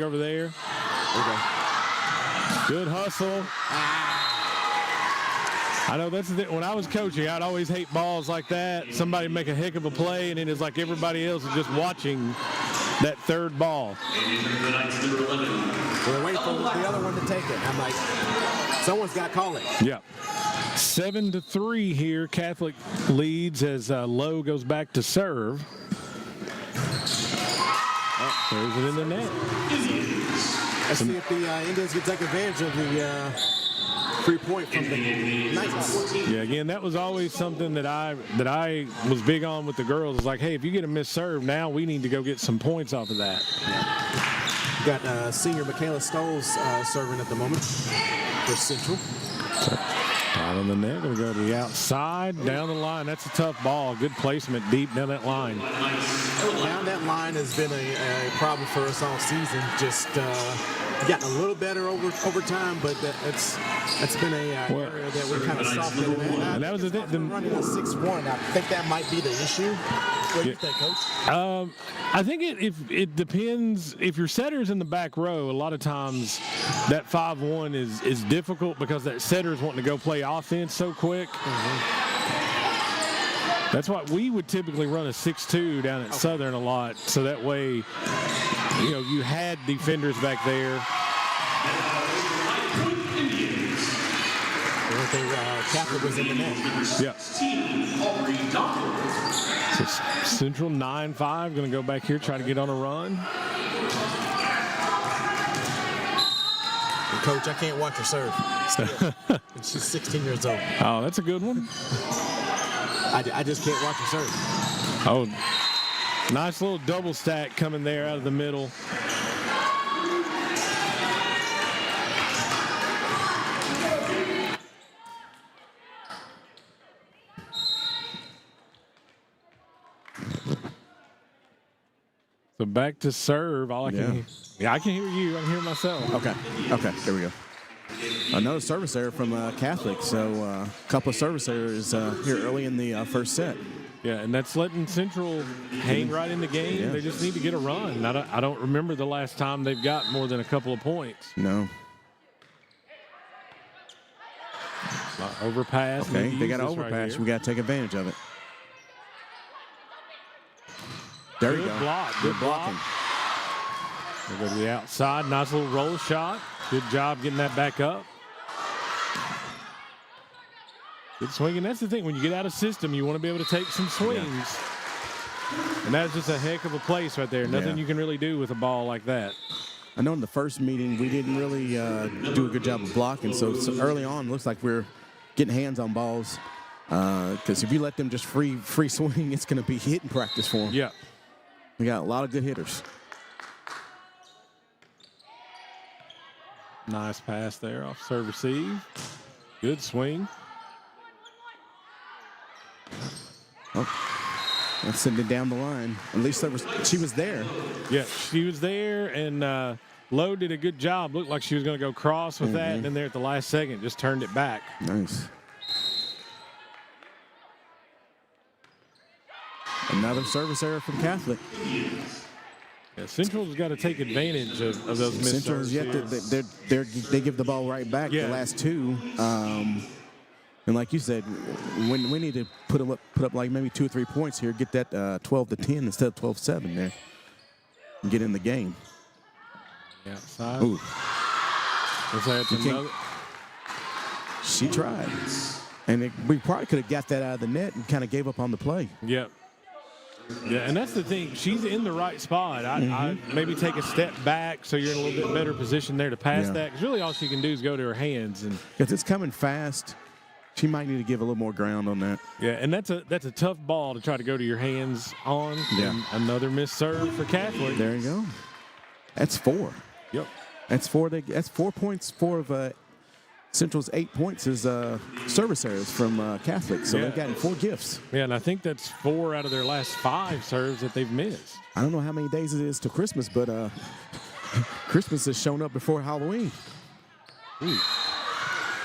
over there. Okay. Good hustle. I know that's when I was coaching, I'd always hate balls like that. Somebody make a heck of a play, and then it's like everybody else is just watching that third ball. We're waiting for the other one to take it. I'm like, someone's got to call it. Yeah. 7-3 here. Catholic leads as Lowe goes back to serve. Oh, there's it in the net. Let's see if the Indians can take advantage of the free point from the Knights. Yeah, again, that was always something that I was big on with the girls. It's like, hey, if you get a missed serve, now we need to go get some points off of that. Yeah. Got senior Michaela Stoles serving at the moment for Central. Out on the net, going to go to the outside, down the line. That's a tough ball. Good placement deep down that line. Down that line has been a problem for us all season. Just gotten a little better over time, but that's been a area that we kind of softened in. And that was the thing. Running a 6-1. I think that might be the issue. What do you think, Coach? I think it depends. If your setter's in the back row, a lot of times that 5-1 is difficult because that setter's wanting to go play offense so quick. That's why we would typically run a 6-2 down at Southern a lot, so that way, you had defenders back there. Catholic was in the net. Yeah. So Central 9-5, going to go back here, try to get on a run. Coach, I can't watch her serve. She's 16 years old. Oh, that's a good one. I just can't watch her serve. Oh, nice little double stack coming there out of the middle. So back to serve. All I can hear. Yeah, I can hear you. I can hear myself. Okay, there we go. Another service error from Catholic. So a couple of service errors here early in the first set. Yeah, and that's letting Central hang right in the game. Yeah. They just need to get a run. I don't remember the last time they've got more than a couple of points. No. Overpass. Okay, they got an overpass. Right, we got to take advantage of it. There you go. Block. Good blocking. They go to the outside. Nice little roll shot. Good job getting that back up. Good swing. And that's the thing. When you get out of system, you want to be able to take some swings. Yeah. And that's just a heck of a place right there. Nothing you can really do with a ball like that. I know in the first meeting we didn't really do a good job of blocking. So early on, it looks like we're getting hands on balls. Because if you let them just free swing, it's going to be hitting practice for them. Yeah. We got a lot of good hitters. Nice pass there off serve receive. Good swing. Oh, that's sending it down the line. At least she was there. Yeah, she was there, and Lowe did a good job. Looked like she was going to go cross with that, and then there at the last second just turned it back. Nice. Another service error from Catholic. Yeah, Central's got to take advantage of those missed serves. They give the ball right back the last two. And like you said, when we need to put up like maybe 2 or 3 points here, get that 12-10 instead of 12-7 there, and get in the game. Outside. Ooh. Another. She tried, and we probably could have got that out of the net and kind of gave up on the play. Yep. Yeah, and that's the thing. She's in the right spot. I maybe take a step back so you're in a little bit better position there to pass that. Because really all she can do is go to her hands. And because it's coming fast, she might need to give a little more ground on that. Yeah, and that's a tough ball to try to go to your hands on. Yeah. And another missed serve for Catholic. There you go. That's 4. Yep. That's 4. That's 4 points. 4 of Central's 8 points is service errors from Catholic, so they've gotten 4 gifts. Yeah, and I think that's 4 out of their last 5 serves that they've missed. I don't know how many days it is to Christmas, but Christmas has shown up before Halloween. Ooh.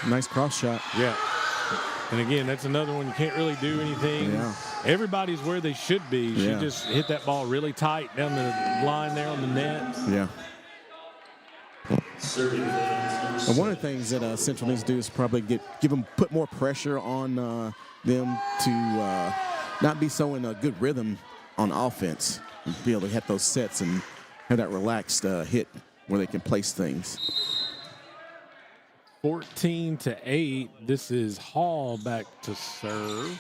Nice cross shot. Yeah. And again, that's another one you can't really do anything. Yeah. Everybody's where they should be. She just hit that ball really tight down the line there on the net. Yeah. And one of the things that Central needs to do is probably put more pressure on them to not be so in a good rhythm on offense and be able to hit those sets and have that relaxed hit where they can place things. 14-8. This is Hall back to serve.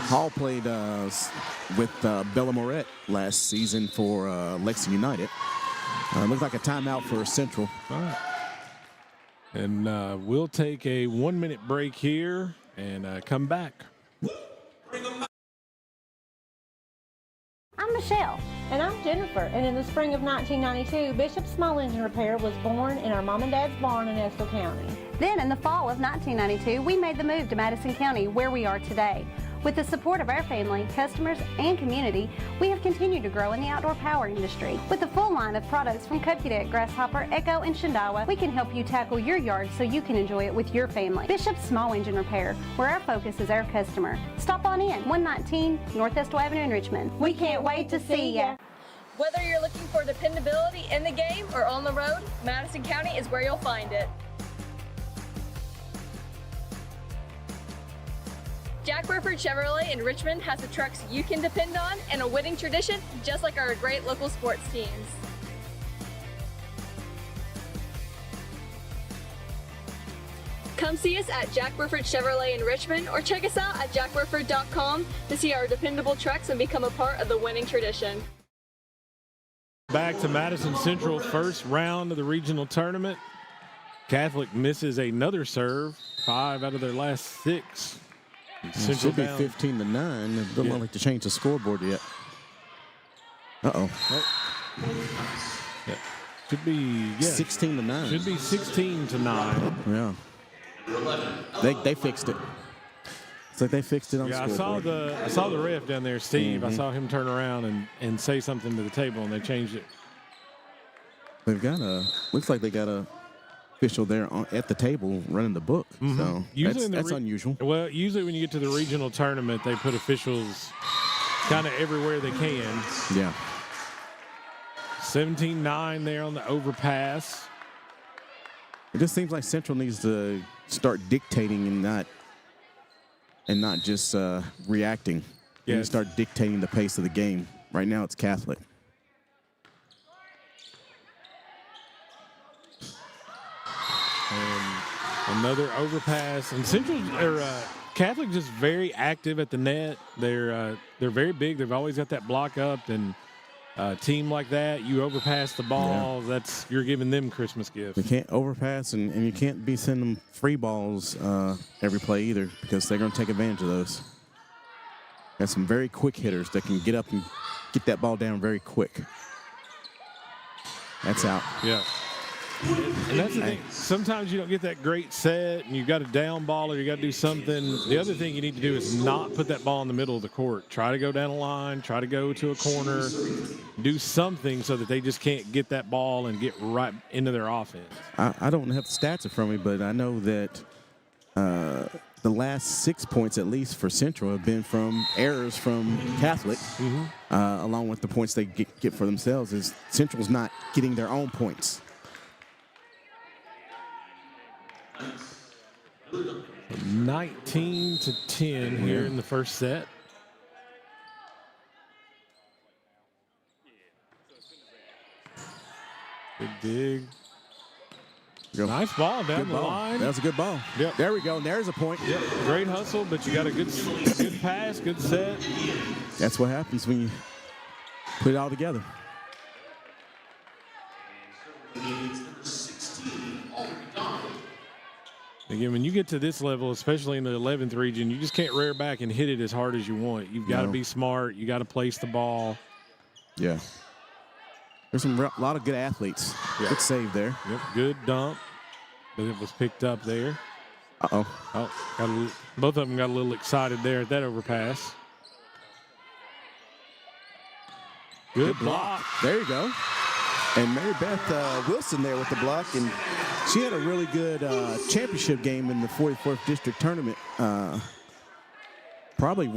Hall played with Bella Moret last season for Lexington United. Looks like a timeout for Central. All right. And we'll take a 1-minute break here and come back. I'm Michelle. And I'm Jennifer. And in the spring of 1992, Bishop Small Engine Repair was born in our mom and dad's barn in Estill County. Then in the fall of 1992, we made the move to Madison County, where we are today. With the support of our family, customers, and community, we have continued to grow in the outdoor power industry. With a full line of products from Kopudet, Grasshopper, Echo, and Shindawa, we can help you tackle your yard so you can enjoy it with your family. Bishop Small Engine Repair, where our focus is our customer. Stop on in, 119 North Estill Avenue in Richmond. We can't wait to see ya. Whether you're looking for dependability in the game or on the road, Madison County is where you'll find it. Jack Burford Chevrolet in Richmond has the trucks you can depend on and a winning tradition, just like our great local sports teams. Come see us at Jack Burford Chevrolet in Richmond or check us out at jackburford.com to see our dependable trucks and become a part of the winning tradition. Back to Madison Central, first round of the regional tournament. Catholic misses another serve, 5 out of their last 6. It should be 15-9. It doesn't look like to change the scoreboard yet. Uh-oh. Yeah. Should be 16-9. Should be 16-9. Yeah. They fixed it. It's like they fixed it on the scoreboard. I saw the ref down there, Steve. I saw him turn around and say something to the table, and they changed it. They've got looks like they got a official there at the table running the book. So that's unusual. Well, usually when you get to the regional tournament, they put officials kind of everywhere they can. Yeah. 17-9 there on the overpass. It just seems like Central needs to start dictating and not just reacting. They need to start dictating the pace of the game. Right now it's Catholic. And another overpass. And Central or Catholic just very active at the net. They're very big. They've always got that block up, and a team like that, you overpass the ball. Yeah. You're giving them Christmas gifts. You can't overpass, and you can't be sending them free balls every play either, because they're going to take advantage of those. Got some very quick hitters that can get up and get that ball down very quick. That's out. Yeah. And that's the thing. Sometimes you don't get that great set, and you've got a down ball, or you got to do something. The other thing you need to do is not put that ball in the middle of the court. Try to go down a line. Try to go to a corner. Do something so that they just can't get that ball and get right into their offense. I don't have the stats in front of me, but I know that the last 6 points, at least for Central, have been from errors from Catholic, along with the points they get for themselves. Is Central's not getting their own points. 19-10 here in the first set. Good dig. Nice ball down the line. That was a good ball. Yep. There we go. And there's a point. Yep. Great hustle, but you got a good pass, good set. That's what happens when you put it all together. Again, when you get to this level, especially in the 11th region, you just can't rear back and hit it as hard as you want. You've got to be smart. You got to place the ball. Yeah. There's a lot of good athletes. Yeah. Good save there. Yep, good dump. But it was picked up there. Uh-oh. Both of them got a little excited there at that overpass. Good block. There you go. And Mary Beth Wilson there with the block, and she had a really good championship game in the 44th District Tournament probably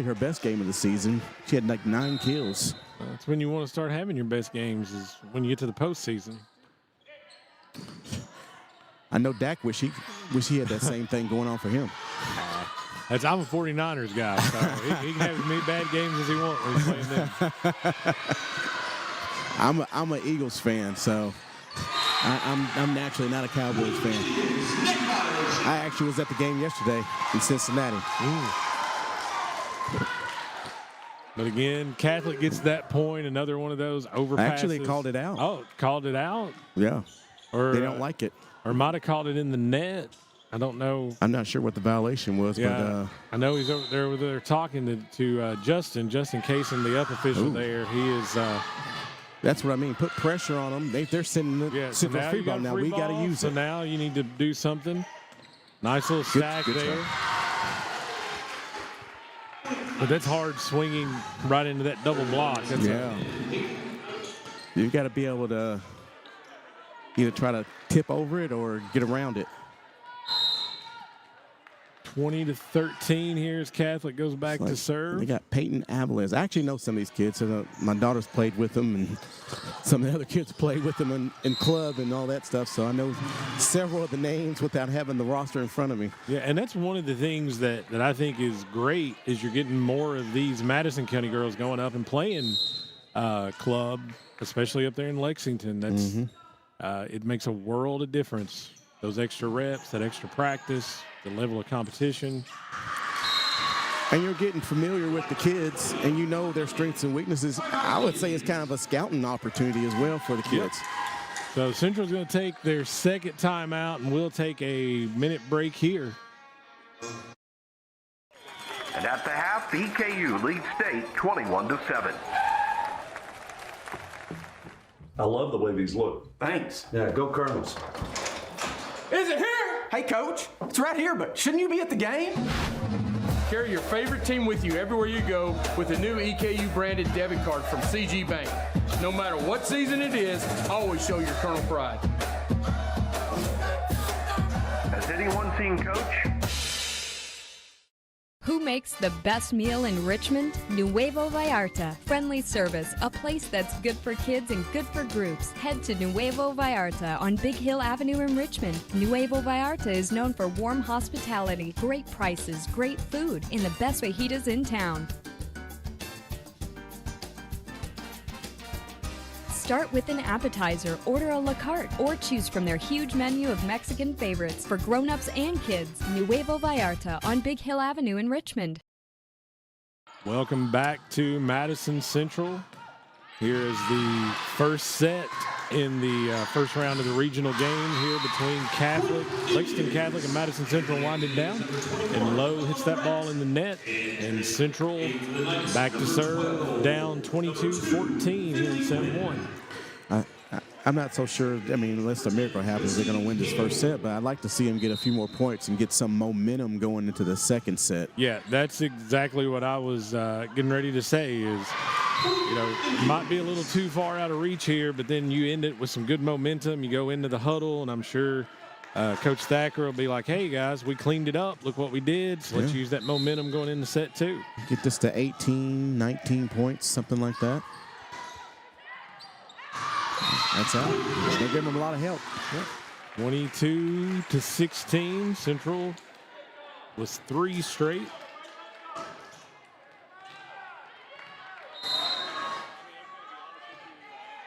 her best game of the season. She had like 9 kills. That's when you want to start having your best games, is when you get to the postseason. I know Dak wish he had that same thing going on for him. I'm a 49ers guy, so he can have as many bad games as he wants when he's playing them. I'm an Eagles fan, so I'm naturally not a Cowboys fan. I actually was at the game yesterday in Cincinnati. But again, Catholic gets that point. Another one of those overpasses. Actually called it out. Oh, called it out? Yeah. Or they don't like it. Or might have called it in the net. I don't know. I'm not sure what the violation was, but I know he's over there talking to Justin Casey, the up official there. He is. That's what I mean. Put pressure on them. They're sending so now free ball. Now we got to use it. So it. now you need to do something. Nice little stack good there. try. But that's hard swinging right into that double block. You've got to be able to either try to tip over it or get around it. 20-13 here as Catholic goes back to serve. They got Peyton Avalez. I actually know some of these kids. So my daughter's played with them, and some of the other kids played with them in club and all that stuff. So I know several of the names without having the roster in front of me. Yeah, and that's one of the things that I think is great is you're getting more of these Madison County girls going up and playing club, especially up there in Lexington. That's it makes a world of difference. Those extra reps, that extra practice, the level of competition. And you're getting familiar with the kids, and you know their strengths and weaknesses. I would say it's kind of a scouting opportunity as well for the kids. Yep. So Central's going to take their second timeout, and we'll take a minute break here. And at the half, EKU leads state 21-7. I love the way these look. Thanks. Yeah, go Colonels. Is it here? Hey, Coach. It's right here, but shouldn't you be at the game? Carry your favorite team with you everywhere you go with the new EKU branded debit card from CG Bank. No matter what season it is, always show your Colonel pride. Has anyone seen Coach? Who makes the best meal in Richmond? Nuevo Vallarta. Friendly service, a place that's good for kids and good for groups. Head to Nuevo Vallarta on Big Hill Avenue in Richmond. Nuevo Vallarta is known for warm hospitality, great prices, great food, and the best fajitas in town. Start with an appetizer, order a la carte, or choose from their huge menu of Mexican favorites for grown-ups and kids. Nuevo Vallarta on Big Hill Avenue in Richmond. Welcome back to Madison Central. Here is the first set in the first round of the regional game here between Lexington Catholic and Madison Central winding down. And Lowe hits that ball in the net. And Central back to serve, down 22-14 here in set one. I'm not so sure. I mean, unless a miracle happens, they're going to win this first set. But I'd like to see them get a few more points and get some momentum going into the second set. Yeah, that's exactly what I was getting ready to say is, you know, might be a little too far out of reach here, but then you end it with some good momentum. You go into the huddle, and I'm sure Coach Thacker will be like, hey, guys, we cleaned it up. Look what we did. So let's use that momentum going into set two. Get this to 18, 19 points, something like that. That's out. They're giving them a lot of help. Yep. 22-16. Central was 3 straight.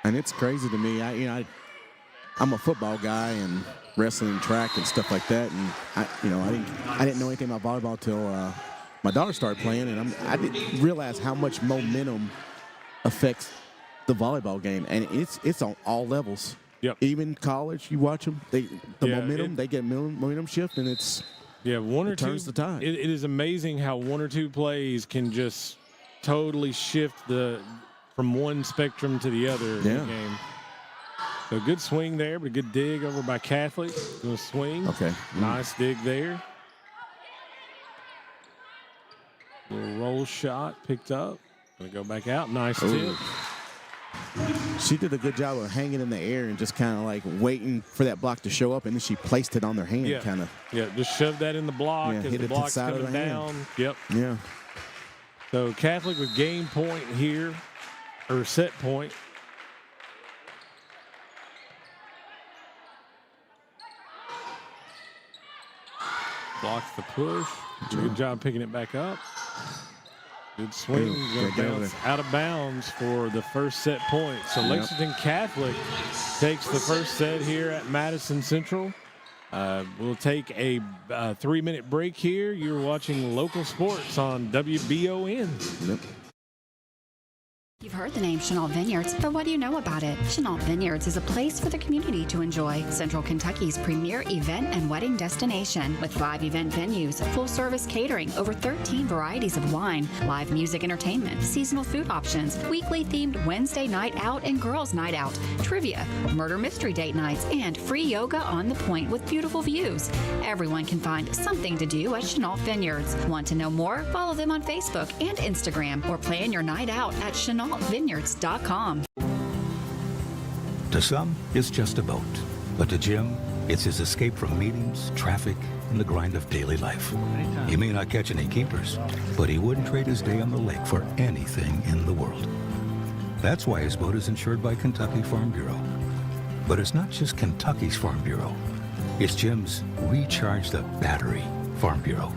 And it's crazy to me. I'm a football guy and wrestling, track, and stuff like that. And I didn't know anything about volleyball till my daughter started playing, and I didn't realize how much momentum affects the volleyball game, and it's on all levels. Yep. Even college, you watch them, they get momentum shift, and it's one or two turns the tide. It is amazing how one or two plays can just totally shift from one spectrum to the other in the game. So good swing there, but a good dig over by Catholic. Gonna swing. Okay. Nice dig there. Little roll shot picked up. Gonna go back out. Nice tip. She did a good job of hanging in the air and just kind of like waiting for that block to show up, and then she placed it on their hand, kind of. Yeah, just shove that in the block as hit the it to the block's side of coming the down. hand. Yep. Yeah. So Catholic with game point here, or set point. Blocks the push. Good job picking it back up. Good swing. Bounce out of bounds for the first set point. So Lexington Catholic takes the first set here at Madison Central. We'll take a 3-minute break here. You're watching Local Sports on WBON. Yep. You've heard the name Chenault Vineyards, but what do you know about it? Chenault Vineyards is a place for the community to enjoy. Central Kentucky's premier event and wedding destination with 5 event venues, full-service catering, over 13 varieties of wine, live music entertainment, seasonal food options, weekly themed Wednesday night out and girls night out, trivia, murder mystery date nights, and free yoga on the point with beautiful views. Everyone can find something to do at Chenault Vineyards. Want to know more? Follow them on Facebook and Instagram or plan your night out at ChenaultVineyards.com. To some, it's just a boat. But to Jim, it's his escape from meetings, traffic, and the grind of daily life. He may not catch any keepers, but he wouldn't trade his day on the lake for anything in the world. That's why his boat is insured by Kentucky Farm Bureau. But it's not just Kentucky's Farm Bureau. It's Jim's Recharge the Battery Farm Bureau.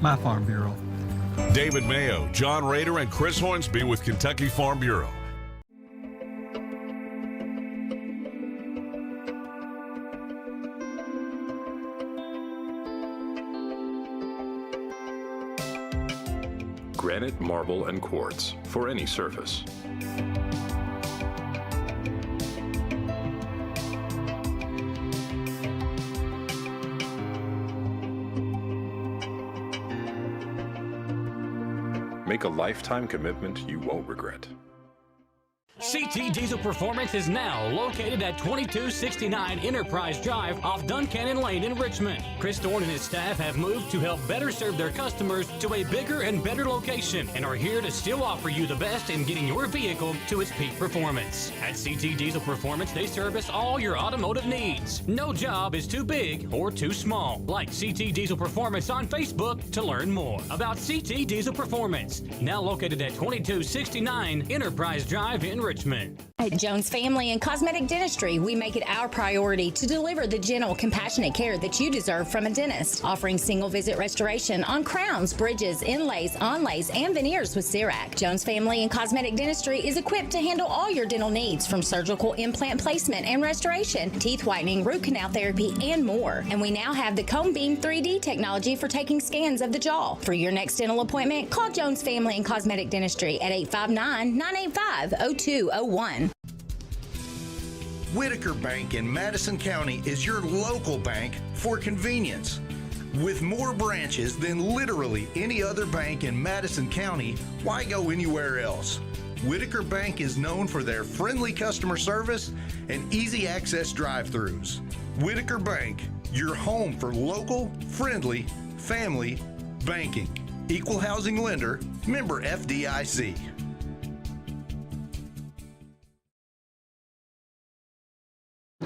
My Farm Bureau. David Mayo, John Rader, and Chris Hornsby with Kentucky Farm Bureau. Granite, marble, and quartz for any surface. Make a lifetime commitment you won't regret. CT Diesel Performance is now located at 2269 Enterprise Drive off Duncannon Lane in Richmond. Chris Thorne and his staff have moved to help better serve their customers to a bigger and better location and are here to still offer you the best in getting your vehicle to its peak performance. At CT Diesel Performance, they service all your automotive needs. No job is too big or too small. Like CT Diesel Performance on Facebook to learn more about CT Diesel Performance. Now located at 2269 Enterprise Drive in Richmond. At Jones Family and Cosmetic Dentistry, we make it our priority to deliver the gentle, compassionate care that you deserve from a dentist, offering single-visit restoration on crowns, bridges, inlays, onlays, and veneers with CERAC. Jones Family and Cosmetic Dentistry is equipped to handle all your dental needs, from surgical implant placement and restoration, teeth whitening, root canal therapy, and more. And we now have the Cone Beam 3D technology for taking scans of the jaw. For your next dental appointment, call Jones Family and Cosmetic Dentistry at 859-985-0201. Whitaker Bank in Madison County is your local bank for convenience. With more branches than literally any other bank in Madison County, why go anywhere else? Whitaker Bank is known for their friendly customer service and easy access drive-thrus. Whitaker Bank, your home for local, friendly, family banking. Equal housing lender, member FDIC.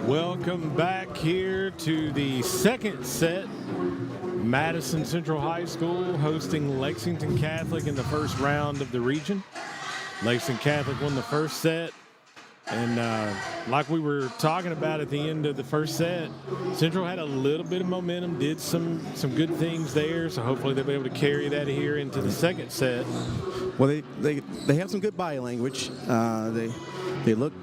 Welcome back here to the second set. Madison Central High School hosting Lexington Catholic in the first round of the region. Lexington Catholic won the first set. And like we were talking about at the end of the first set, Central had a little bit of momentum, did some good things there. So hopefully they'll be able to carry that here into the second set. Well, they have some good body language. They look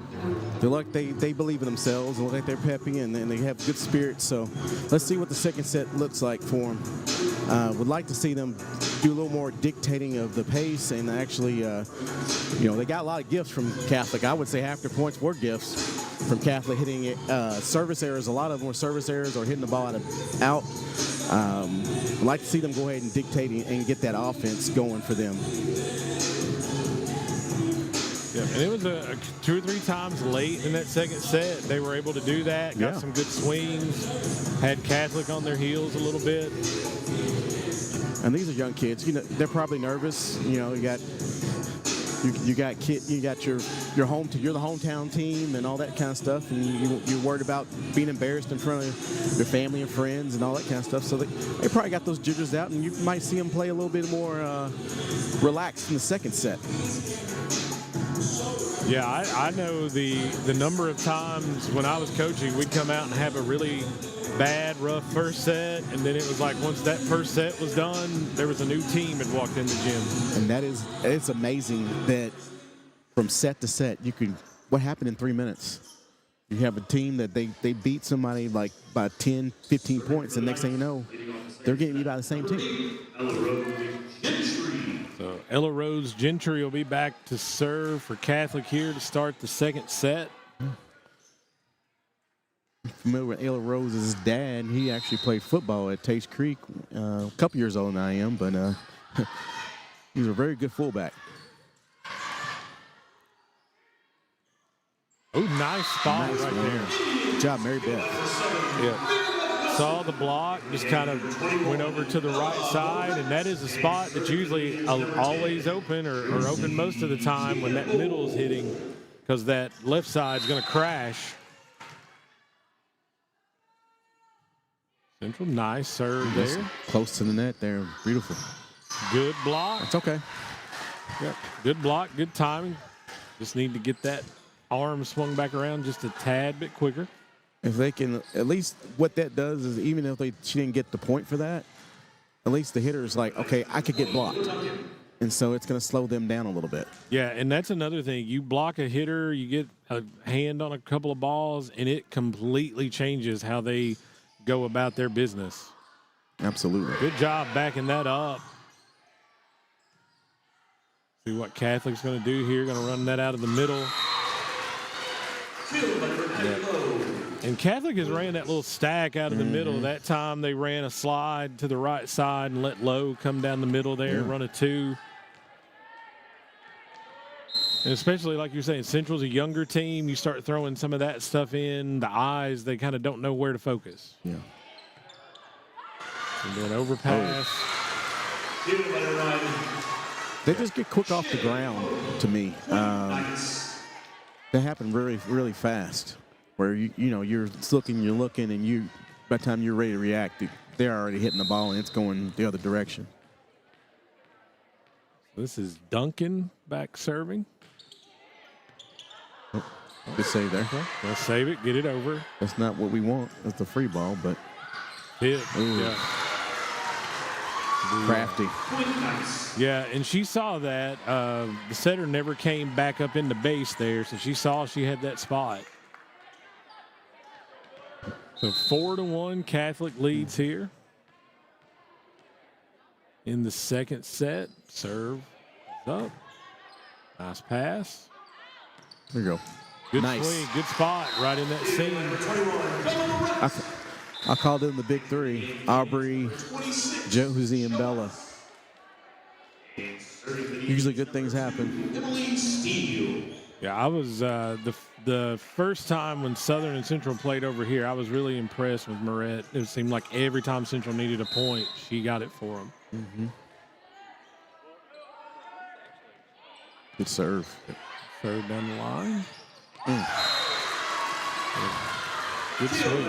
like they believe in themselves and look like they're peppy and they have good spirits. So let's see what the second set looks like for them. Would like to see them do a little more dictating of the pace and actually, they got a lot of gifts from Catholic. I would say half their points were gifts from Catholic, hitting it. Service errors, a lot of them were service errors or hitting the ball out. I'd like to see them go ahead and dictate and get that offense going for them. Yeah, and it was 2 or 3 times late in that second set. They were able to do that, got some good swings, had Catholic on their heels a little bit. And these are young kids. They're probably nervous. You got You got your home. You're the hometown team and all that kind of stuff, and you're worried about being embarrassed in front of your family and friends and all that kind of stuff. So they probably got those jitters out, and you might see them play a little bit more relaxed in the second set. Yeah, I know the number of times when I was coaching, we'd come out and have a really bad, rough first set, and then it was like once that first set was done, there was a new team had walked in the gym. And it's amazing that from set to set, what happened in 3 minutes? You have a team that they beat somebody like by 10, 15 points, and next thing you know, they're getting beat by the same team. So Ella Rose Gentry will be back to serve for Catholic here to start the second set. Familiar with Ella Rose's dad. He actually played football at Taste Creek, a couple years older than I am, but he was a very good fullback. Oh, nice spot right there. Good job, Mary Beth. Yeah. Saw the block, just kind of went over to the right side, and that is a spot that's usually always open or open most of the time when that middle is hitting, because that left side is going to crash. Central, nice serve there. Close to the net there. Beautiful. Good block. It's okay. Yep. Good block, good timing. Just need to get that arm swung back around just a tad bit quicker. If they can, at least what that does is even if she didn't get the point for that, at least the hitter is like, okay, I could get blocked. And so it's going to slow them down a little bit. Yeah, and that's another thing. You block a hitter, you get a hand on a couple of balls, and it completely changes how they go about their business. Absolutely. Good job backing that up. See what Catholic's going to do here. Going to run that out of the middle. Yeah. And Catholic has ran that little stack out of the middle. That time they ran a slide to the right side and let Lowe come down the middle there, run a 2. And especially, like you're saying, Central's a younger team. You start throwing some of that stuff in, the eyes, they kind of don't know where to focus. Yeah. And then overpass. They just get quick off the ground to me. That happened really, really fast. Where you're looking, and by the time you're ready to react, they're already hitting the ball and it's going the other direction. This is Duncan back serving. Oh, good save there. Okay. Let's save it, get it over. That's not what we want. That's the free ball, but hit. Yeah. Crafty. Yeah, and she saw that. The setter never came back up into base there, so she saw she had that spot. So 4-1, Catholic leads here. In the second set, serve is up. Nice pass. There you go. Good nice swing, good spot right in that seam. I called in the big 3, Aubrey, Josie, and Bella. Usually good things happen. Yeah, I was the first time when Southern and Central played over here, I was really impressed with Moret. It seemed like every time Central needed a point, she got it for them. Mm-hmm. Good serve. Serve down the line. Good swing.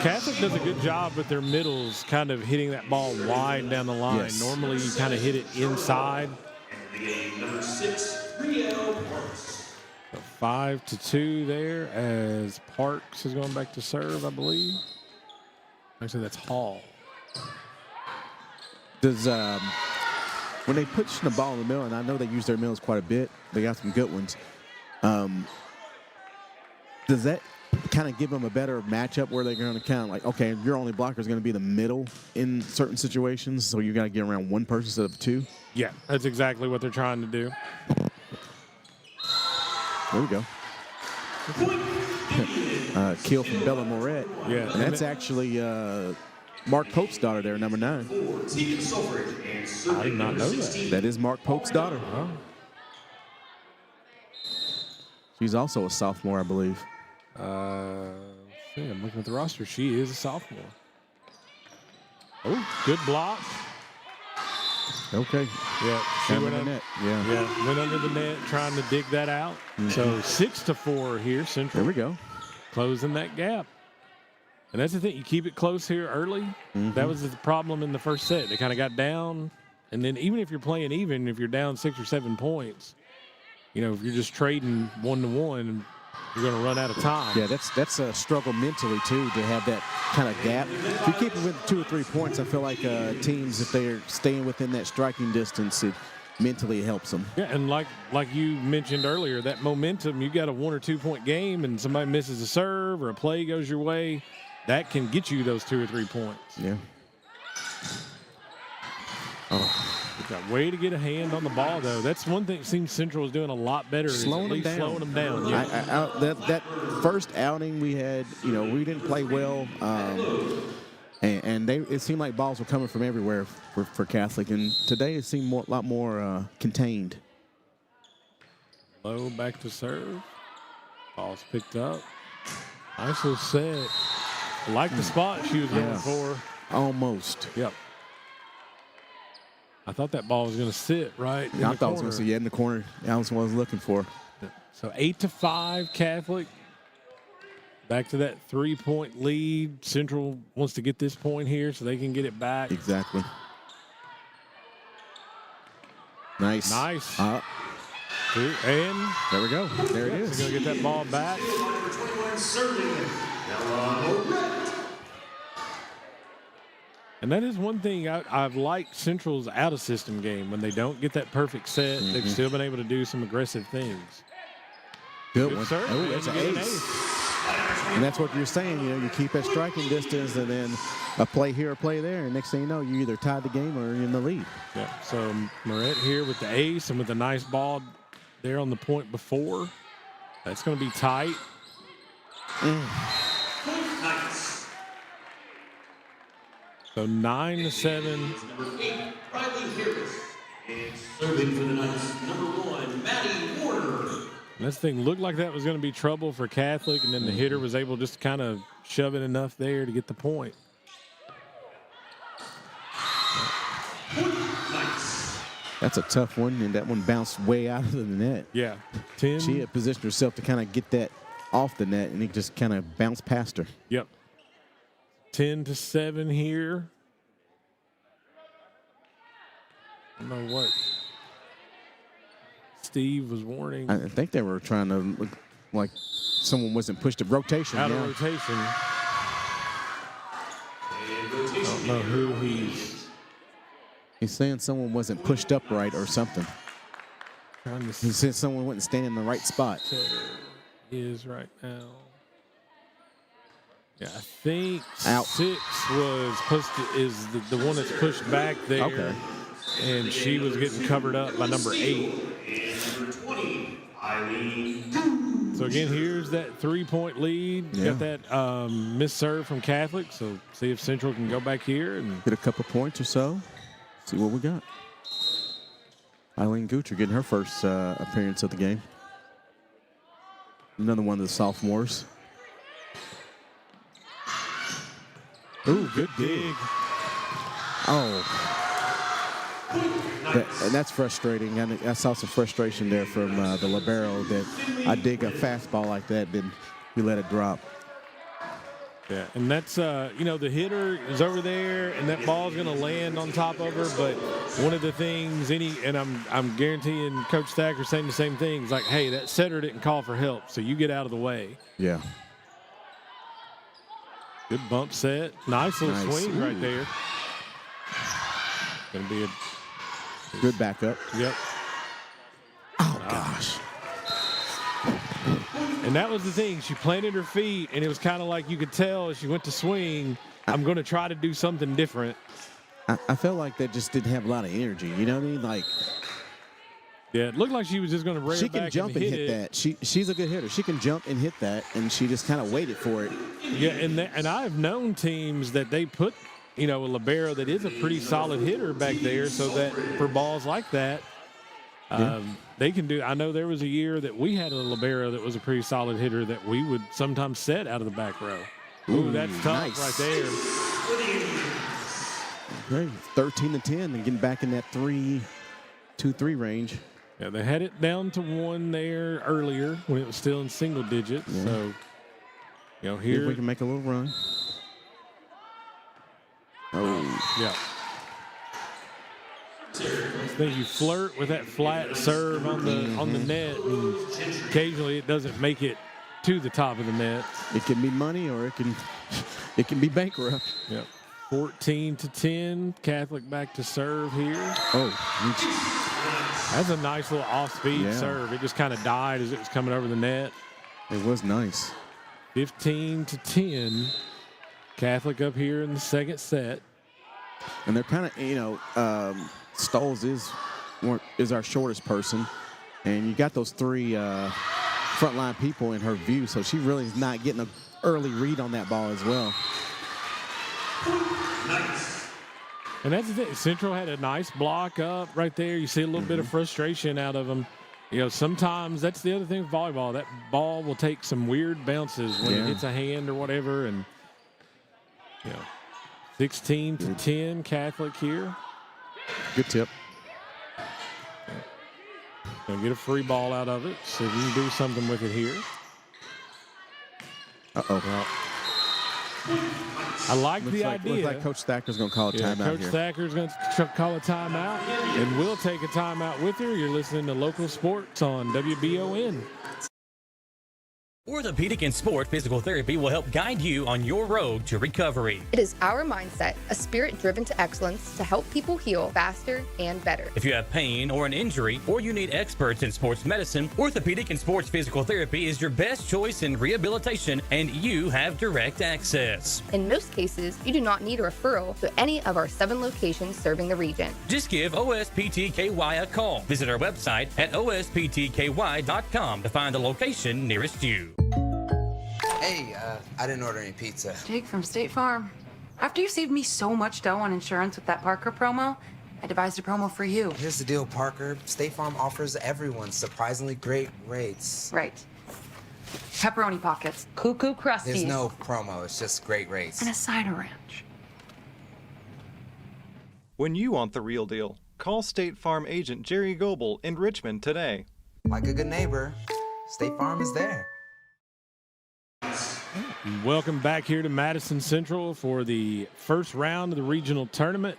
Catholic does a good job with their middles, kind of hitting that ball wide down the line. Yes. Normally, you kind of hit it inside. Number 6, Riel. So 5-2 there as Parks is going back to serve, I believe. Actually, that's Hall. Does when they push the ball in the middle, and I know they use their middles quite a bit, they got some good ones. Does that kind of give them a better matchup where they're going to kind of like, okay, your only blocker is going to be the middle in certain situations, so you got to get around one person instead of 2? Yeah, that's exactly what they're trying to do. There we go. Kill from Bella Moret. Yeah. And that's actually Mark Pope's daughter there, number 9. I did not know that. That is Mark Pope's daughter. Oh. She's also a sophomore, I believe. I'm looking at the roster. She is a sophomore. Oh, good block. Okay. Yeah. She Down went in the net. Yeah. Yeah. Went under the net trying to dig that out. So 6-4 here, Central. There we go. Closing that gap. And that's the thing. You keep it close here early. That was the problem in the first set. They kind of got down. And then even if you're playing even, if you're down 6 or 7 points, you know, if you're just trading 1-1, you're going to run out of time. Yeah, that's a struggle mentally, too, to have that kind of gap. If you keep it with 2 or 3 points, I feel like teams, if they're staying within that striking distance, it mentally helps them. Yeah, and like you mentioned earlier, that momentum, you got a 1 or 2 point game and somebody misses a serve or a play goes your way, that can get you those 2 or 3 points. Yeah. Oh. Got way to get a hand on the ball, though. That's one thing it seems Central is doing a lot better. Slowing them down. Slowing them down. Yeah. That first outing we had, you know, we didn't play well. And it seemed like balls were coming from everywhere for Catholic. And today it seemed a lot more contained. Low back to serve. Ball's picked up. Nice little set. I like the spot she was going for. Almost. Yep. I thought that ball was going to sit right in the I thought corner. it was going to sit in the corner. That was what I was looking for. So 8-5 Catholic. Back to that 3-point lead. Central wants to get this point here so they can get it back. Exactly. Nice. Nice. And there we go. There it is. They're going to get that ball back. And that is one thing I've liked Central's out-of-system game. When they don't get that perfect set, they've still been able to do some aggressive things. Good one. Serve. Oh, that's an ace. And that's what you're saying. You know, you keep at striking distance and then a play here, a play there. And next thing you know, you either tied the game or you're in the lead. Yeah. So Moret here with the ace and with a nice ball there on the point before. That's going to be tight. Nice. So 9-7. Number 8, Riley Harris. And serving for the Knights, number 1, Maddie Warner. And this thing looked like that was going to be trouble for Catholic, and then the hitter was able just to kind of shove it enough there to get the point. Nice. That's a tough one, and that one bounced way out of the net. Yeah. 10. She had positioned herself to kind of get that off the net, and it just kind of bounced past her. Yep. 10-7 here. I don't know what Steve was warning. I think they were trying to look like someone wasn't pushed to rotation. Out of rotation. I don't know who he's saying someone wasn't pushed up right or something. He said someone wasn't standing in the right spot. Is right now. Yeah, I think Out. 6 was is the one that's pushed back there. Okay. And she was getting covered up by number 8. And number 20, Eileen. So again, here's that 3-point lead. Yeah. Got that missed serve from Catholic. So see if Central can go back here and get a couple points or so. See what we got. Eileen Gucher getting her first appearance of the game. Another one of the sophomores. Ooh, good dig. Oh. And that's frustrating. I saw some frustration there from the libero that I dig a fastball like that, then you let it drop. Yeah, and that's, you know, the hitter is over there, and that ball's going to land on top of her. But one of the things, and I'm guaranteeing Coach Thacker saying the same thing. It's like, hey, that setter didn't call for help, so you get out of the way. Yeah. Good bump set. Nice little swing right there. Going to be a good backup. Yep. Oh, gosh. And that was the thing. She planted her feet, and it was kind of like you could tell as she went to swing, I'm going to try to do something different. I felt like that just didn't have a lot of energy. You know what I mean? Like, yeah, it looked like she was just going to bring she it back can jump and hit that. She's a good hitter. She can jump and hit that, and she just kind of waited for it. Yeah, and I've known teams that they put, you know, a libero that is a pretty solid hitter back there, so that for balls like that, they can do. I know there was a year that we had a libero that was a pretty solid hitter that we would sometimes set out of the back row. Ooh, that's tough right there. Right, 13-10 and getting back in that 2-3 range. Yeah, they had it down to 1 there earlier when it was still in single digits. Yeah. So, Here here we can make a little run. Oh, yeah. I think you flirt with that flat serve on the net, and occasionally it doesn't make it to the top of the net. It can be money, or it can be bankrupt. Yep. 14-10. Catholic back to serve here. Oh, that's a nice little off-speed serve. It just kind of died as it was coming over the net. It was nice. 15-10. Catholic up here in the second set. And they're kind of, Stolz is our shortest person, and you got those 3 frontline people in her view, so she really is not getting an early read on that ball as well. Nice. And that's the thing. Central had a nice block up right there. You see a little bit of frustration out of them. Sometimes that's the other thing with volleyball. That ball will take some weird bounces when it hits a hand or whatever. And 16-10 Catholic here. Good tip. Gonna get a free ball out of it. So you can do something with it here. I like the idea. Looks like Coach Thacker's going to call a timeout Coach here. Thacker's going to call a timeout, and we'll take a timeout with her. You're listening to Local Sports on WBON. Orthopedic and Sport Physical Therapy will help guide you on your road to recovery. It is our mindset, a spirit driven to excellence to help people heal faster and better. If you have pain or an injury, or you need experts in sports medicine, Orthopedic and Sports Physical Therapy is your best choice in rehabilitation, and you have direct access. In most cases, you do not need a referral to any of our 7 locations serving the region. Just give OSPTKY a call. Visit our website at osptky.com to find the location nearest you. Hey, I didn't order any pizza. Jake from State Farm. After you saved me so much dough on insurance with that Parker promo, I devised a promo for you. Here's the deal, Parker. State Farm offers everyone surprisingly great rates. Right. Pepperoni pockets, cuckoo crusties. There's no promo, it's just great rates. And a cider ranch. When you want the real deal, call State Farm agent Jerry Goebel in Richmond today. Like a good neighbor, State Farm is there. Welcome back here to Madison Central for the first round of the regional tournament.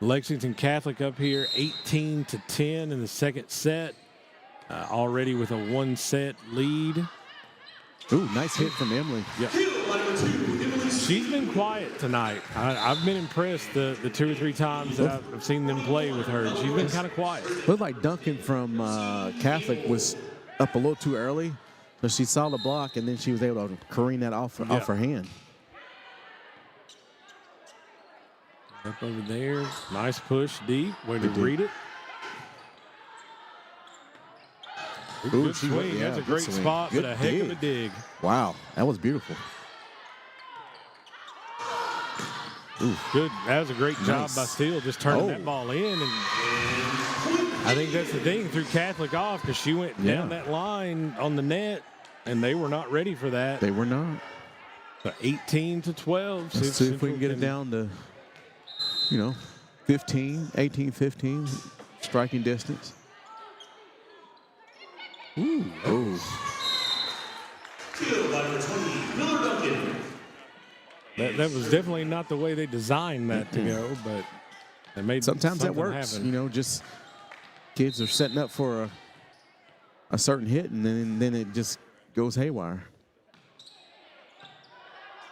Lexington Catholic up here 18-10 in the second set, already with a 1-set lead. Ooh, nice hit from Emily. Yeah. She's been quiet tonight. I've been impressed the 2 or 3 times that I've seen them play with her. She's been kind of quiet. Looked like Duncan from Catholic was up a little too early. So she saw the block, and then she was able to careen that off her hand. Up over there. Nice push deep. Way to read it. Ooh, good swing. That's a great spot, but a heck of a dig. Wow, that was beautiful. Ooh. Good. That was a great job by Steele, just turning that ball in. And I think that's the thing, threw Catholic off because she went down that line on the net, and they were not ready for that. They were not. So 18-12. Let's see if we can get it down to, 15, striking distance. Ooh. Kill by the 20, Miller Duncan. That was definitely not the way they designed that to go, but they made sometimes that something works. happen. Just kids are setting up for a certain hit, and then it just goes haywire.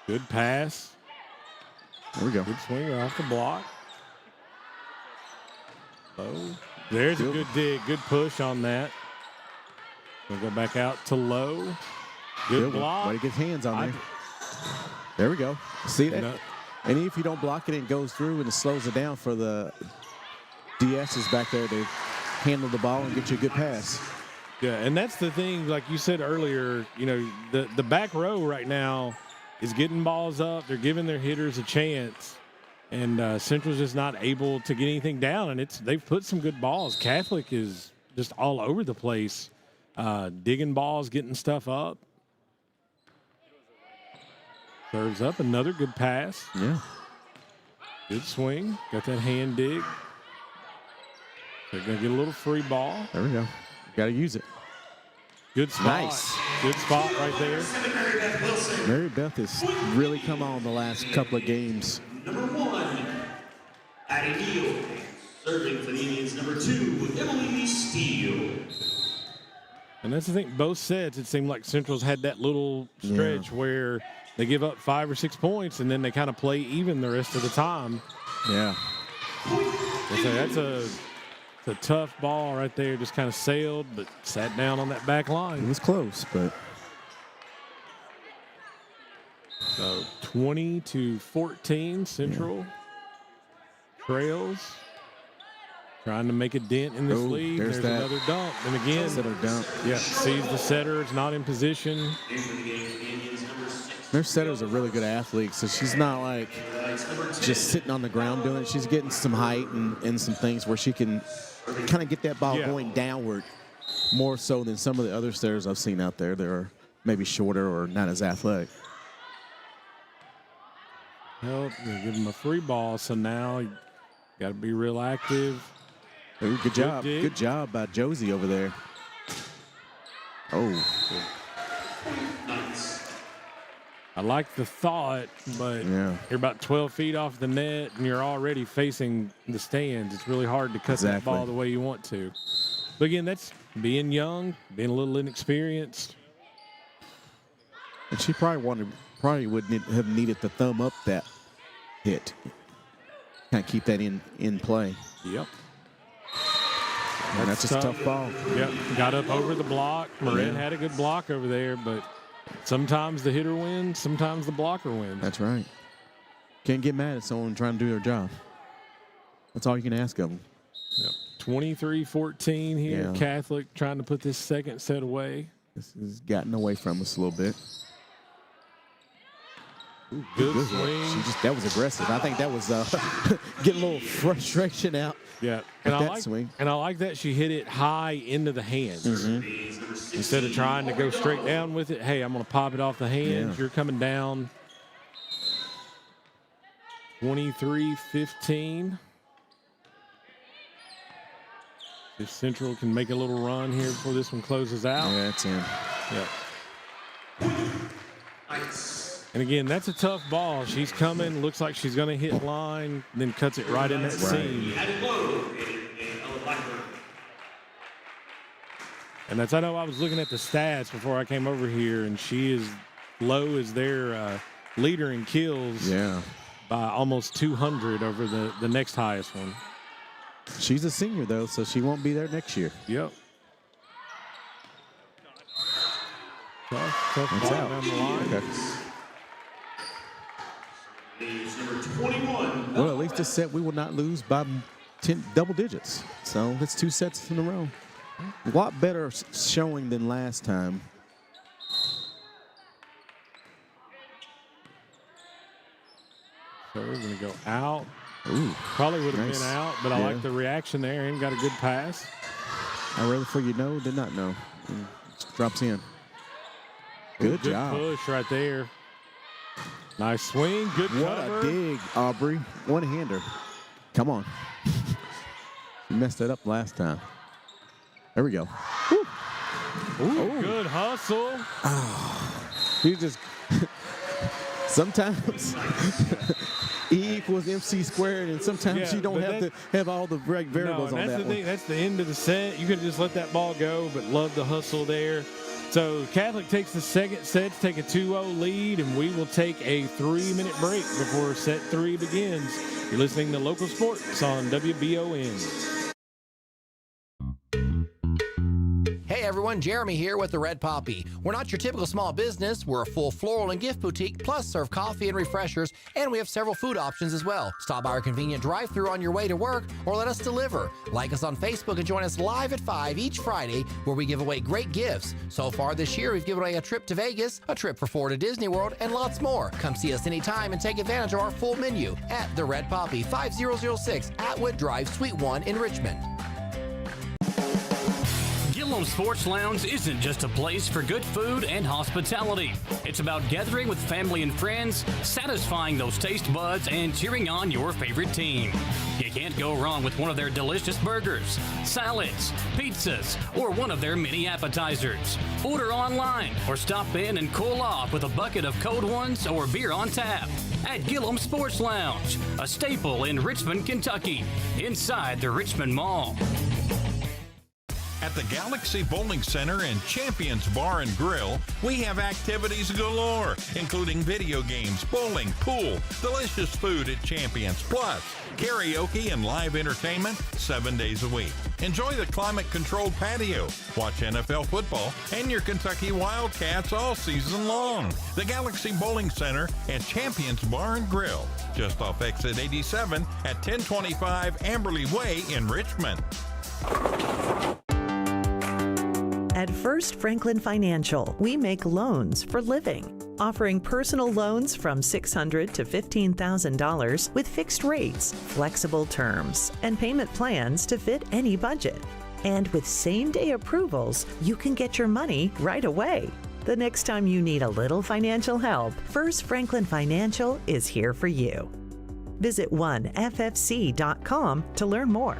Good pass. There we go. Good swinger off the block. Low. There's a good dig. Good push on that. We'll go back out to Low. Good block. Way to get hands on there. There we go. See that? And if you don't block it, it goes through and it slows it down for the DSs back there to handle the ball and get you a good pass. Yeah, and that's the thing, like you said earlier, the back row right now is getting balls up. They're giving their hitters a chance. And Central's just not able to get anything down, and they've put some good balls. Catholic is just all over the place, digging balls, getting stuff up. Serves up, another good pass. Yeah. Good swing. Got that hand dig. They're going to get a little free ball. There we go. Got to use it. Good spot. Nice. Good spot right there. Mary Beth has really come on the last couple of games. Number 1, Addie Neal. Serving for the Indians, number 2, Emily Steele. And that's the thing. Both sets, it seemed like Central's had that little stretch where they give up 5 or 6 points, and then they kind of play even the rest of the time. Yeah. That's a tough ball right there. Just kind of sailed, but sat down on that back line. It was close, but. So 20-14, Central trails. Trying to make a dent in this lead. There's another dump. And again, dump. Yeah, sees the setter. It's not in position. Their setter's a really good athlete, so she's not like just sitting on the ground doing it. She's getting some height and some things where she can kind of get that ball going downward more so than some of the other setters I've seen out there that are maybe shorter or not as athletic. Well, they give him a free ball, so now you got to be real active. Ooh, good job. Good job by Josie over there. Oh. I like the thought, but you're about 12 feet off the net, and you're already facing the stands. It's really hard to cut that ball the way you want to. But again, that's being young, being a little inexperienced. And she probably would have needed to thumb up that hit. Kind of keep that in play. Yep. And that's just a tough ball. Yep. Got up over the block. Marin had a good block over there, but sometimes the hitter wins, sometimes the blocker wins. That's right. Can't get mad at someone trying to do their job. That's all you can ask of them. Yep. 23-14 here. Yeah. Catholic trying to put this second set away. This has gotten away from us a little bit. Ooh, good swing. That was aggressive. I think that was getting a little frustration out. Yeah, and I like that she hit it high into the hands. Instead of trying to go straight down with it, hey, I'm going to pop it off the hands. You're coming down. 23-15. If Central can make a little run here before this one closes out. Yeah, that's in. Yep. And again, that's a tough ball. She's coming, looks like she's going to hit line, then cuts it right in that seam. And I know I was looking at the stats before I came over here, and she is low as their leader in kills by almost 200 over the next highest one. She's a senior, though, so she won't be there next year. Yep. Tough ball down the line. Okay. Number 21. Well, at least this set we will not lose by double digits. So that's 2 sets in a row. A lot better showing than last time. So we're going to go out. Ooh, probably would have been out, but I like the reaction there and got a good pass. I'd rather for you know than not know. Drops in. Good job. Push right there. Nice swing. Good cover. What a dig, Aubrey. One-hander. Come on. You messed that up last time. There we go. Woo. Ooh, good hustle. You just sometimes E equals MC squared, and sometimes you don't have to have all the right variables on that one. Thing. That's the end of the set. You could have just let that ball go, but love the hustle there. So Catholic takes the second set to take a 2-0 lead, and we will take a 3-minute break before set 3 begins. You're listening to Local Sports on WBON. Hey everyone, Jeremy here with the Red Poppy. We're not your typical small business. We're a full floral and gift boutique, plus serve coffee and refreshers, and we have several food options as well. Stop by our convenient drive-thru on your way to work or let us deliver. Like us on Facebook and join us live at 5 each Friday where we give away great gifts. So far this year, we've given away a trip to Vegas, a trip for 4 to Disney World, and lots more. Come see us anytime and take advantage of our full menu at the Red Poppy, 5006 Atwood Drive, Suite 1 in Richmond. Gillum Sports Lounge isn't just a place for good food and hospitality. It's about gathering with family and friends, satisfying those taste buds, and cheering on your favorite team. You can't go wrong with one of their delicious burgers, salads, pizzas, or one of their many appetizers. Order online or stop in and cool off with a bucket of cold ones or beer on tap at Gillum Sports Lounge, a staple in Richmond, Kentucky, inside the Richmond Mall. At the Galaxy Bowling Center and Champions Bar and Grill, we have activities galore, including video games, bowling, pool, delicious food at Champions, plus karaoke and live entertainment 7 days a week. Enjoy the climate-controlled patio, watch NFL football, and your Kentucky Wildcats all season long. The Galaxy Bowling Center and Champions Bar and Grill, just off exit 87 at 1025 Amberley Way in Richmond. At First Franklin Financial, we make loans for living, offering personal loans from $600 to $15,000 with fixed rates, flexible terms, and payment plans to fit any budget. And with same-day approvals, you can get your money right away. The next time you need a little financial help, First Franklin Financial is here for you. Visit oneffc.com to learn more.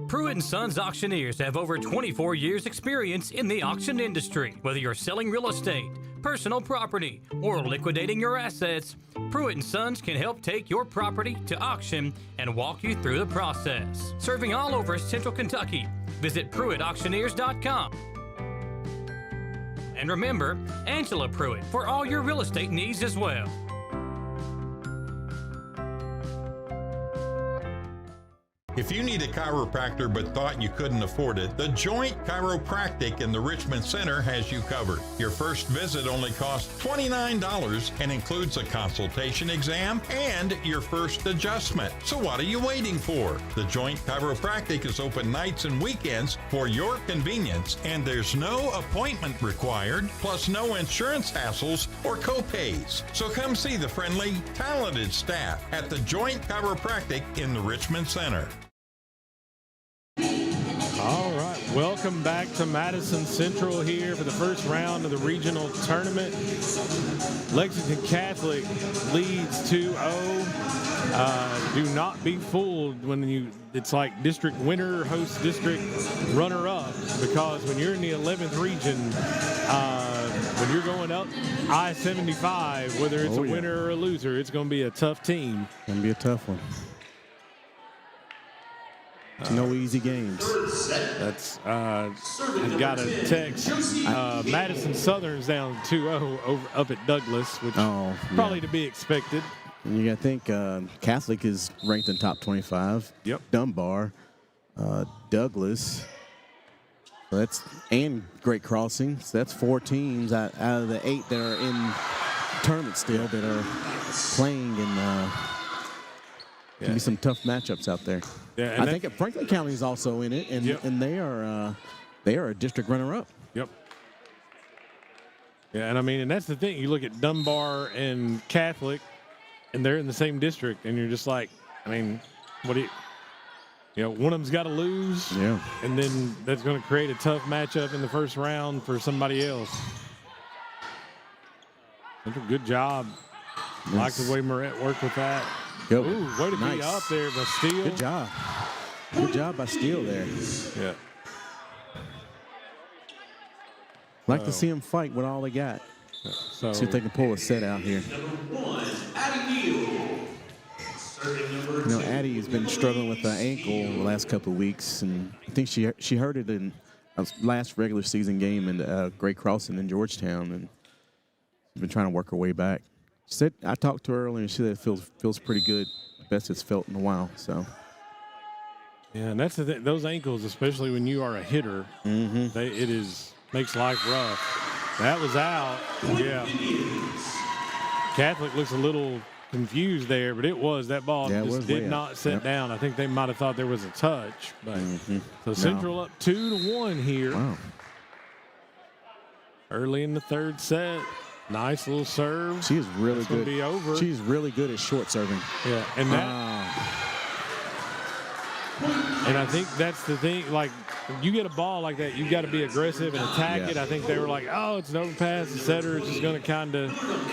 Pruitt & Sons Auctioneers have over 24 years experience in the auction industry. Whether you're selling real estate, personal property, or liquidating your assets, Pruitt & Sons can help take your property to auction and walk you through the process. Serving all over Central Kentucky, visit PruittAuctioneers.com. And remember, Angela Pruitt for all your real estate needs as well. If you need a chiropractor but thought you couldn't afford it, the Joint Chiropractic in the Richmond Center has you covered. Your first visit only costs $29 and includes a consultation exam and your first adjustment. So what are you waiting for? The Joint Chiropractic is open nights and weekends for your convenience, and there's no appointment required, plus no insurance hassles or co-pays. So come see the friendly, talented staff at the Joint Chiropractic in the Richmond Center. All right, welcome back to Madison Central here for the first round of the regional tournament. Lexington Catholic leads 2-0. Do not be fooled when it's like district winner hosts district runner-up, because when you're in the 11th region, when you're going up I-75, whether it's a winner or a loser, it's going to be a tough team. Going to be a tough one. No easy games. That's I've got a text. Madison Southern's down 2-0 over up at Douglas, which probably to be expected. And you got to think Catholic is ranked in top 25. Yep. Dunbar, Douglas. And Great Crossing. So that's 4 teams out of the 8 that are in tournament still that are playing in. Can be some tough matchups out there. Yeah, I think Franklin County is also in it, and they are a district runner-up. Yep. Yeah, and I mean, and that's the thing. You look at Dunbar and Catholic, and they're in the same district, and you're just like, I mean, what do you one of them's got to lose, and then that's going to create a tough matchup in the first round for somebody else. Good job. Yes. Like the way Moret worked with that. Yep. Ooh, way to be up there, Bastille. Good job. Good job by Steele there. Yeah. Like to see them fight with all they got. So see if they can pull a set out here. Addie has been struggling with the ankle the last couple of weeks, and I think she hurt it in a last regular season game in Great Crossing in Georgetown, and she's been trying to work her way back. She said, I talked to her earlier, and she said it feels pretty good. Best it's felt in a while. So. Yeah, and that's the thing. Those ankles, especially when you are a hitter, makes life rough. That was out. Yeah. Catholic looks a little confused there, but that ball just did not set down. I think they might have thought there was a touch. But so Central up 2-1 here. Wow. Early in the third set. Nice little serve. She is really good. Be over. She's really good at short serving. Yeah, and that And I think that's the thing. Like, you get a ball like that, you got to be aggressive and attack it. I think they were like, oh, it's an overpass. The setter is just going to kind of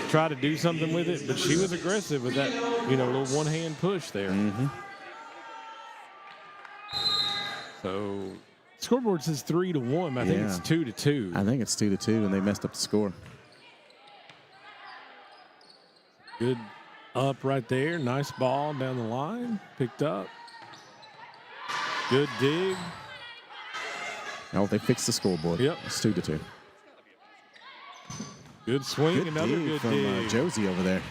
try to do something with it. But she was aggressive with that, little one-hand push there. So, scoreboard says 3-1. I think it's 2-2. I think it's 2-2, and they messed up the score. Good up right there. Nice ball down the line. Picked up. Good dig. Oh, they fixed the scoreboard. Yep. It's 2-2. Good swing. Good Another dig good from dig. Josie over there.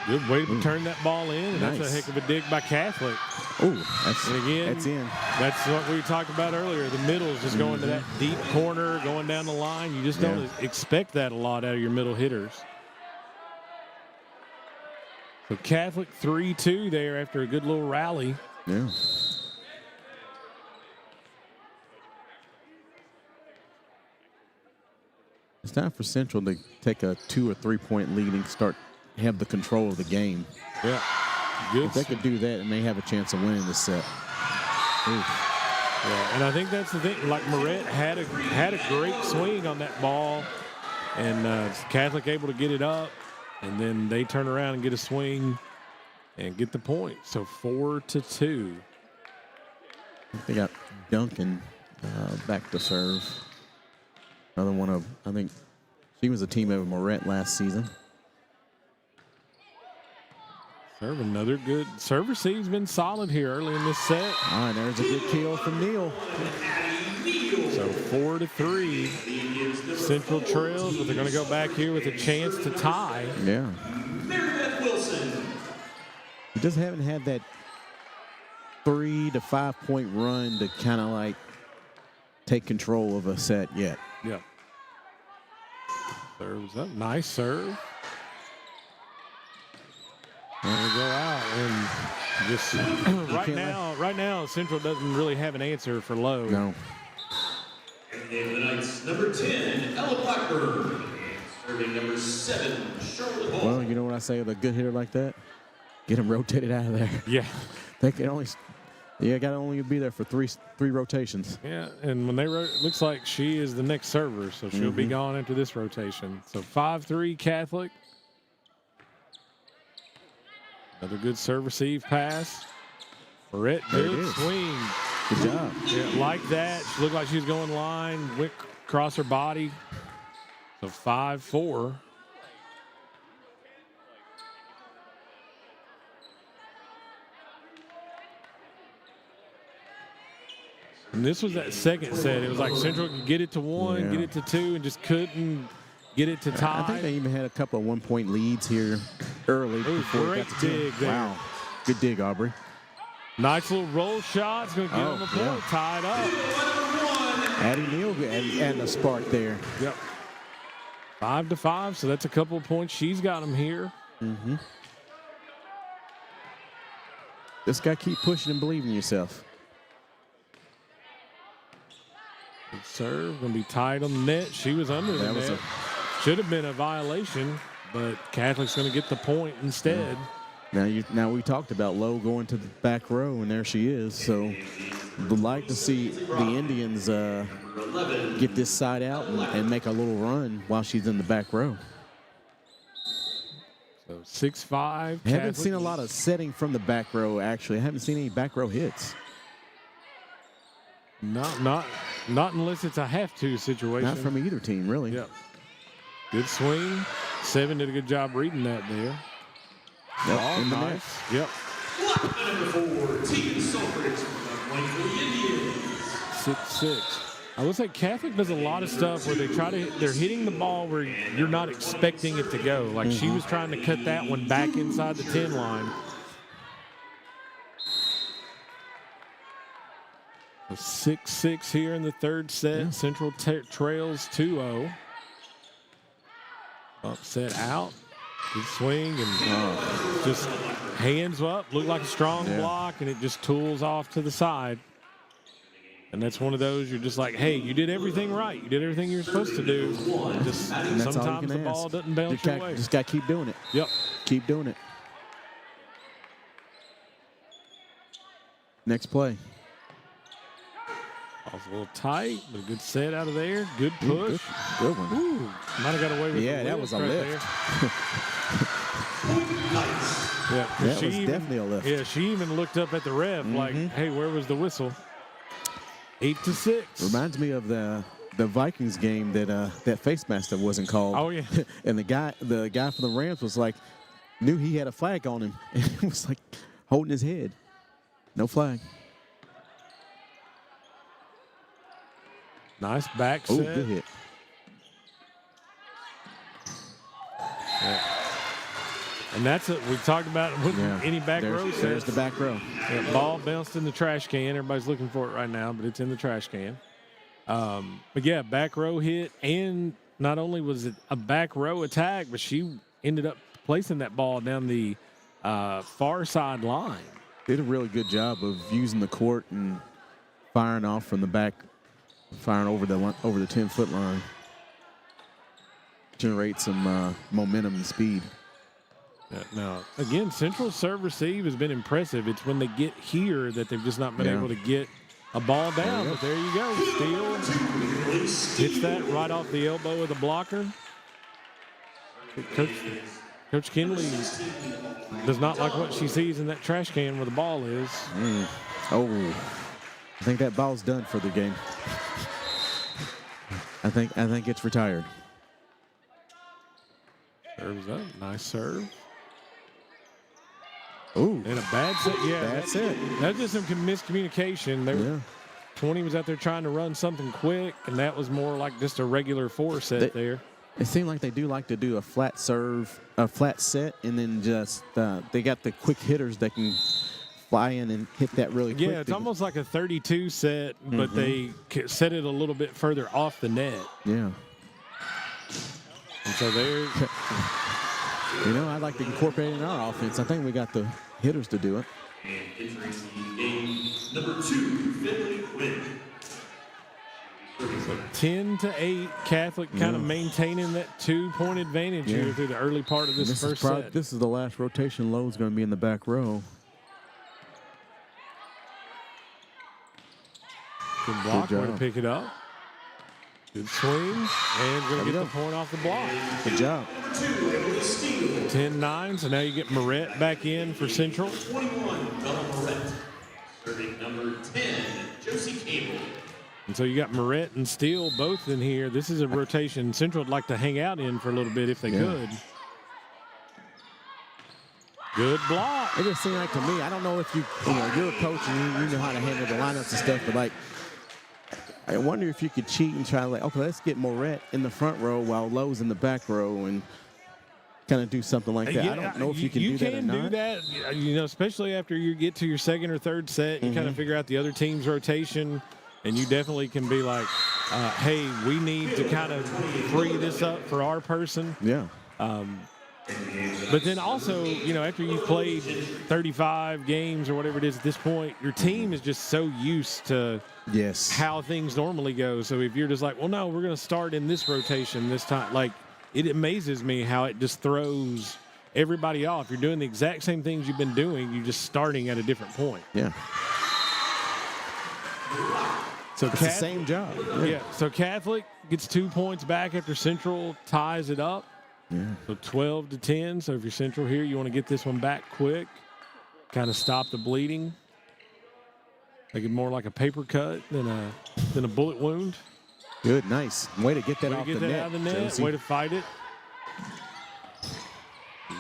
Good way to turn that ball in. And Nice. That's a heck of a dig by Catholic. Oh, that's in. That's what we talked about earlier. The middle is just going to that deep corner, going down the line. You just don't expect that a lot out of your middle hitters. So Catholic 3-2 there after a good little rally. Yeah. It's time for Central to take a 2 or 3 point lead and have the control of the game. Yeah. Good. If they could do that, and they have a chance of winning this set. Oof. Yeah, and I think that's the thing. Like, Moret had a great swing on that ball, and Catholic able to get it up, and then they turn around and get a swing and get the point. So 4-2. They got Duncan back to serve. Another one of, I think she was a teammate of Moret last season. Serve another good serve. Receiv's been solid here early in this set. All right, there's a good kill from Neal. So 4-3. Central trails, but they're going to go back here with a chance to tie. Yeah. We just haven't had that 3 to 5 point run to kind of like take control of a set yet. Yep. Serves up. Nice serve. And we go out and just right now Central doesn't really have an answer for low. No. And then the night's number 10, Ella Blackburn. Serving number 7, Charlotte Hall. Well, you know what I say with a good hitter like that? Get him rotated out of there. Yeah. They can only got to only be there for three rotations. Yeah, and when they looks like she is the next server, so she'll be gone into this rotation. So 5-3 Catholic. Another good serve receive pass. Moret, good swing. Good job. Yeah, like that. She looked like she was going line, went across her body. So 5-4. And this was that second set. It was like Central could get it to 1, get it to 2, and just couldn't get it to tie. I think they even had a couple of 1 point leads here early. Great dig there. Wow. Good dig, Aubrey. Nice little roll shot. It's going to get on the point. Tied up. Addie Neal and a spark there. Yep. 5-5, so that's a couple of points. She's got them here. This guy keep pushing and believing in yourself. Good serve. Going to be tied on the net. She was under the net. Should have been a violation, but Catholic's going to get the point instead. Now we talked about Lowe going to the back row, and there she is. So would like to see the Indians get this side out and make a little run while she's in the back row. So 6-5. I haven't seen a lot of setting from the back row, actually. I haven't seen any back row hits. Not unless it's a have-to situation. Not from either team, really. Yep. Good swing. 7 did a good job reading that there. Yep, oh, nice. Yep. Number 4, Tegan Sulfrich, point for the Indians. 6-6. I would say Catholic does a lot of stuff where they're hitting the ball where you're not expecting it to go. Like she was trying to cut that one back inside the 10 line. So 6-6 here in the third set. Yeah. Central trails 2-0. Upset out. Good swing and just hands up. Looked like a strong block, and it just tools off to the side. And that's one of those you're just like, hey, you did everything right. You did everything you're supposed to do. And just sometimes the ball doesn't bounce your way. Just got to keep doing it. Yep. Keep doing it. Next play. Ball's a little tight, but a good set out of there. Good push. Good one. Ooh, might have got away with Yeah, that was a lift. Yeah, that was definitely a lift. Yeah, she even looked up at the ref like, hey, where was the whistle? 8-6. Reminds me of the Vikings game that face mask wasn't called. Oh, yeah. And the guy from the Rams was like, knew he had a flag on him. And he was like holding his head. No flag. Nice back set. Oh, good hit. Yeah. And that's it. We talked about any back row sets. There's the back row. Yeah, ball bounced in the trash can. Everybody's looking for it right now, but it's in the trash can. But yeah, back row hit, and not only was it a back row attack, but she ended up placing that ball down the far side line. Did a really good job of using the court and firing off from the back, firing over the 10-foot line. Generate some momentum and speed. Now, again, Central's serve receive has been impressive. It's when they get here that they've just not been able to get a ball down. But there you go. Steele hits that right off the elbow of the blocker. Coach Kinley does not like what she sees in that trash can where the ball is. Oh, I think that ball's done for the game. I think it's retired. Serves up. Nice serve. Ooh. And a bad set. Yeah, that's it. That's just some miscommunication. 20 was out there trying to run something quick, and that was more like just a regular 4 set there. It seemed like they do like to do a flat serve, a flat set, and then just they got the quick hitters that can fly in and hit that really quick. Yeah, it's almost like a 32 set, but they set it a little bit further off the net. Yeah. And so there. I'd like to incorporate it in our offense. I think we got the hitters to do it. And entering the game, number 2, Finley Quinn. So 10-8, Catholic kind of maintaining that 2-point advantage here through the early part of this first set. This is the last rotation. Lowe's going to be in the back row. Good block, way to pick it up. Good swing, and going to get the point off the block. Good job. 10-9, so now you get Moret back in for Central. 21, Bella Moret. Serving number 10, Josie Cable. And so you got Moret and Steele both in here. This is a rotation Central would like to hang out in for a little bit if they could. Good block. It just seemed like to me, I don't know if you're a coach and you know how to handle the lineups and stuff, but like, I wonder if you could cheat and try okay, let's get Moret in the front row while Lowe's in the back row and kind of do something like that. I don't know if you can do that or not. You can do that, especially after you get to your second or third set, you kind of figure out the other team's rotation, and you definitely can be like, hey, we need to kind of free this up for our person. Yeah. But then also, after you've played 35 games or whatever it is at this point, your team is just so used to how things normally go. So if you're just like, well, no, we're going to start in this rotation this time, like it amazes me how it just throws everybody off. You're doing the exact same things you've been doing. You're just starting at a different point. Yeah. So it's the same job. Yeah. So Catholic gets 2 points back after Central ties it up. Yeah. So 12-10. So if you're Central here, you want to get this one back quick, kind of stop the bleeding. Make it more like a paper cut than a bullet wound. Good, nice. Way to get that off the net. Out of the net. Josie. Way to fight it.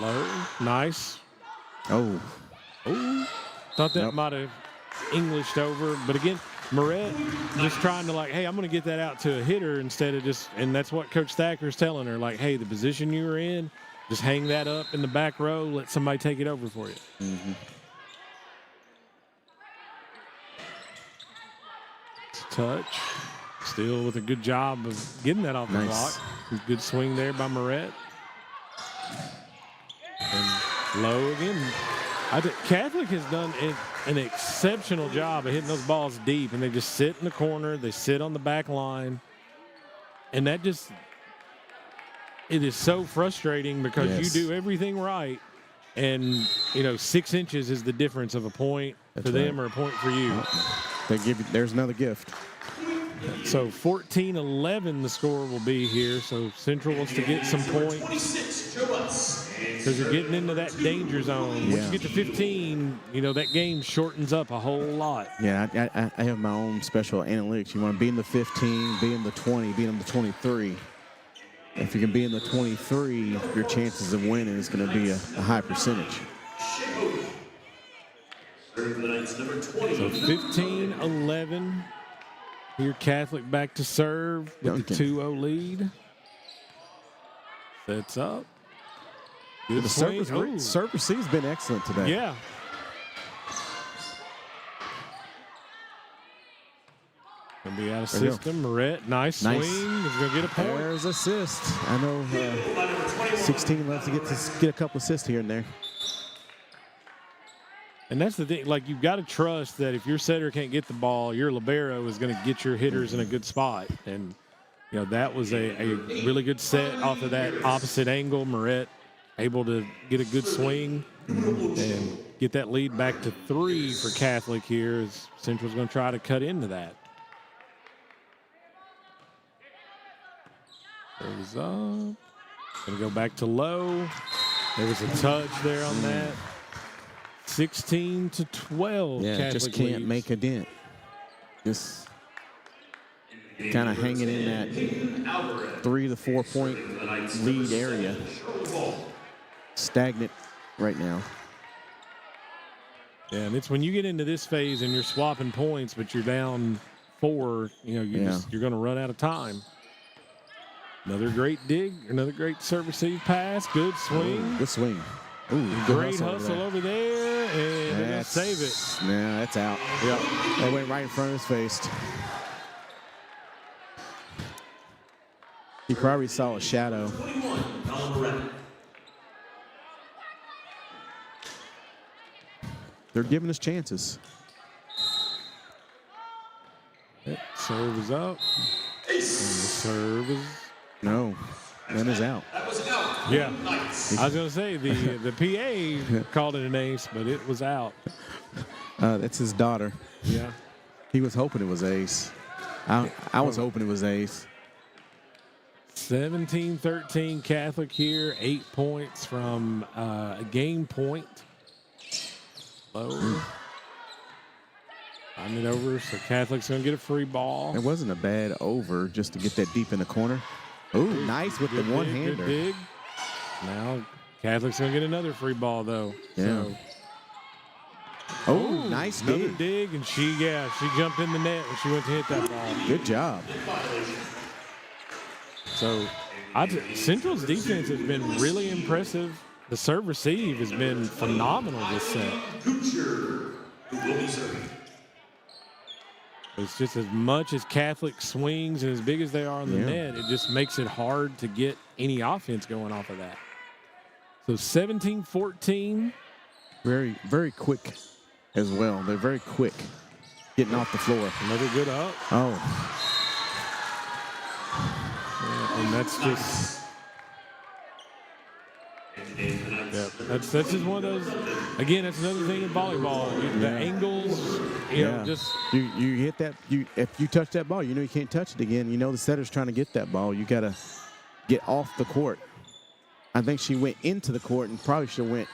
Low, nice. Oh. Thought that might have Englished over, but again, Moret just trying to hey, I'm going to get that out to a hitter instead of and that's what Coach Thacker's telling her, hey, the position you were in, just hang that up in the back row, let somebody take it over for you. Touch. Still with a good job of getting that off the block. Good swing there by Moret. And low again. I think Catholic has done an exceptional job of hitting those balls deep, and they just sit in the corner. They sit on the back line. And that it is so frustrating because you do everything right, And, 6 inches is the difference of a point for them or a point for you. They give you, there's another gift. So 14-11 the score will be here. So Central wants to get some points because you're getting into that danger zone. Once you get to 15, that game shortens up a whole lot. Yeah, I have my own special analytics. You want to be in the 15, be in the 20, be in the 23. If you can be in the 23, your chances of winning is going to be a high percentage. So 15-11. Here, Catholic back to serve with the 2-0 lead. Sets up. Good swing. Serve receive's been excellent today. Yeah. Gonna be out of system. Moret, nice swing. He's gonna get a point. There's assist. I know 16 loves to get a couple assists here and there. And that's the thing, like, you've got to trust that if your setter can't get the ball, your libero is going to get your hitters in a good spot. And, that was a really good set off of that opposite angle. Moret able to get a good swing and get that lead back to 3 for Catholic here as Central's going to try to cut into that. Goes up. Going to go back to low. There was a touch there on that. 16-12. Yeah, Catholic just can't leads. make a dent. Just kind of hanging in that 3 to 4 point lead area. Stagnant right now. Yeah, and it's when you get into this phase and you're swapping points, but you're down 4. You're going to run out of time. Another great dig, another great serve receive pass. Good swing. Good swing. Ooh, great hustle over there, and they're going to save it. Nah, that's out. Yep. That went right in front of his face. He probably saw a shadow. They're giving us chances. Serve is up. And the serve is... No, that is out. Yeah, I was going to say the PA called it an ace, but it was out. That's his daughter. Yeah. He was hoping it was ace. I was hoping it was ace. 17-13 Catholic here. 8 points from a game point. Low. Find it over, so Catholic's going to get a free ball. It wasn't a bad over just to get that deep in the corner. Ooh, nice with the one-hander. Good dig. Now Catholic's going to get another free ball, though. Yeah. So. Oh, nice another dig. dig, and she jumped in the net when she went to hit that ball. Good job. So Central's defense has been really impressive. The serve receive has been phenomenal this set. It's just as much as Catholic swings and as big as they are on the net, it just makes it hard to get any offense going off of that. So 17-14. Very, very quick as well. They're very quick getting off the floor. Another good up. Oh. Yeah, and that's just... Yeah, that's just one of those. Again, that's another thing in volleyball. The angles, just you hit that. If you touch that ball, you can't touch it again. The setter's trying to get that ball. You got to get off the court. I think she went into the court and probably should have went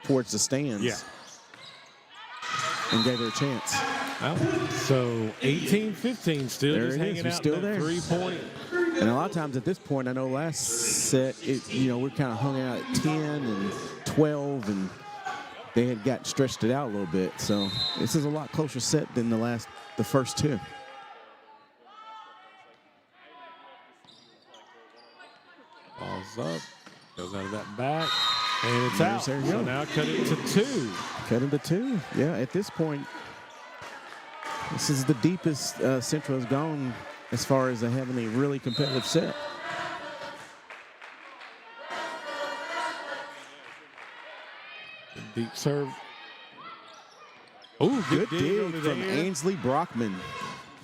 towards the stands. Yeah. And gave her a chance. Well, so 18-15, still just hanging out still in that there. 3-point. And a lot of times at this point, I know last set, we're kind of hung out at 10 and 12, and they had got stretched it out a little bit. So this is a lot closer set than the first two. Ball's up, goes out of that back, and it's out. There you So go. now cut it to 2. Cut it to 2. Yeah, at this point, this is the deepest Central has gone as far as having a really competitive set. Deep serve. Oh, good dig over from there. Ainsley Brockman.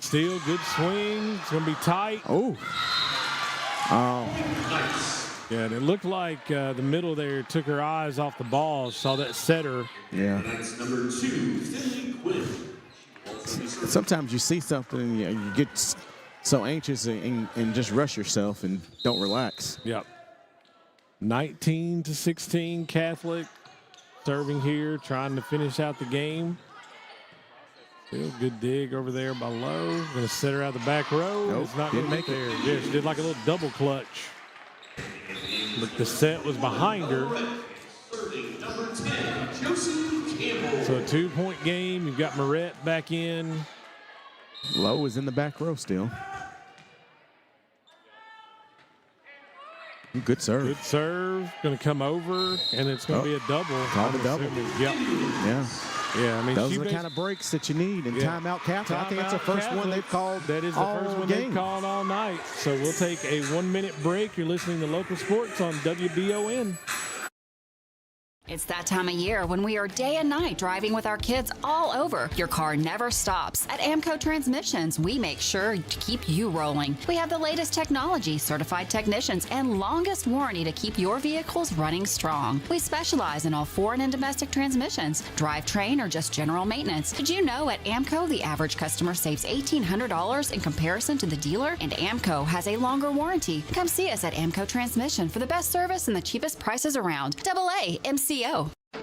Still good swing. It's going to be tight. Oh. Yeah, and it looked like the middle there took her eyes off the ball. Saw that setter. Yeah. Tonight's number 2, Finley Quinn. Sometimes you see something and you get so anxious and just rush yourself and don't relax. Yep. 19-16 Catholic serving here, trying to finish out the game. Still good dig over there by Lowe. Going to set her out the back row. Nope, It's not going to make it there. Yeah, she did like a little double clutch. But the set was behind her. Number 10, Josie Campbell. So a 2-point game. You've got Moret back in. Lowe is in the back row still. Good serve. Good serve. Going to come over, and it's going to be a double. Call the double. Yep. Yeah. Yeah, I mean, those are the kind of breaks that you need in timeout Catholic. I think it's the first one they've called. That is the first one they've called all night. So we'll take a 1-minute break. You're listening to Local Sports on WBON. It's that time of year when we are day and night driving with our kids all over. Your car never stops. At Amco Transmissions, we make sure to keep you rolling. We have the latest technology, certified technicians, and longest warranty to keep your vehicles running strong. We specialize in all foreign and domestic transmissions, drivetrain, or just general maintenance. Did you know at Amco, the average customer saves $1,800 in comparison to the dealer? And Amco has a longer warranty. Come see us at Amco Transmission for the best service and the cheapest prices around. AA MCO.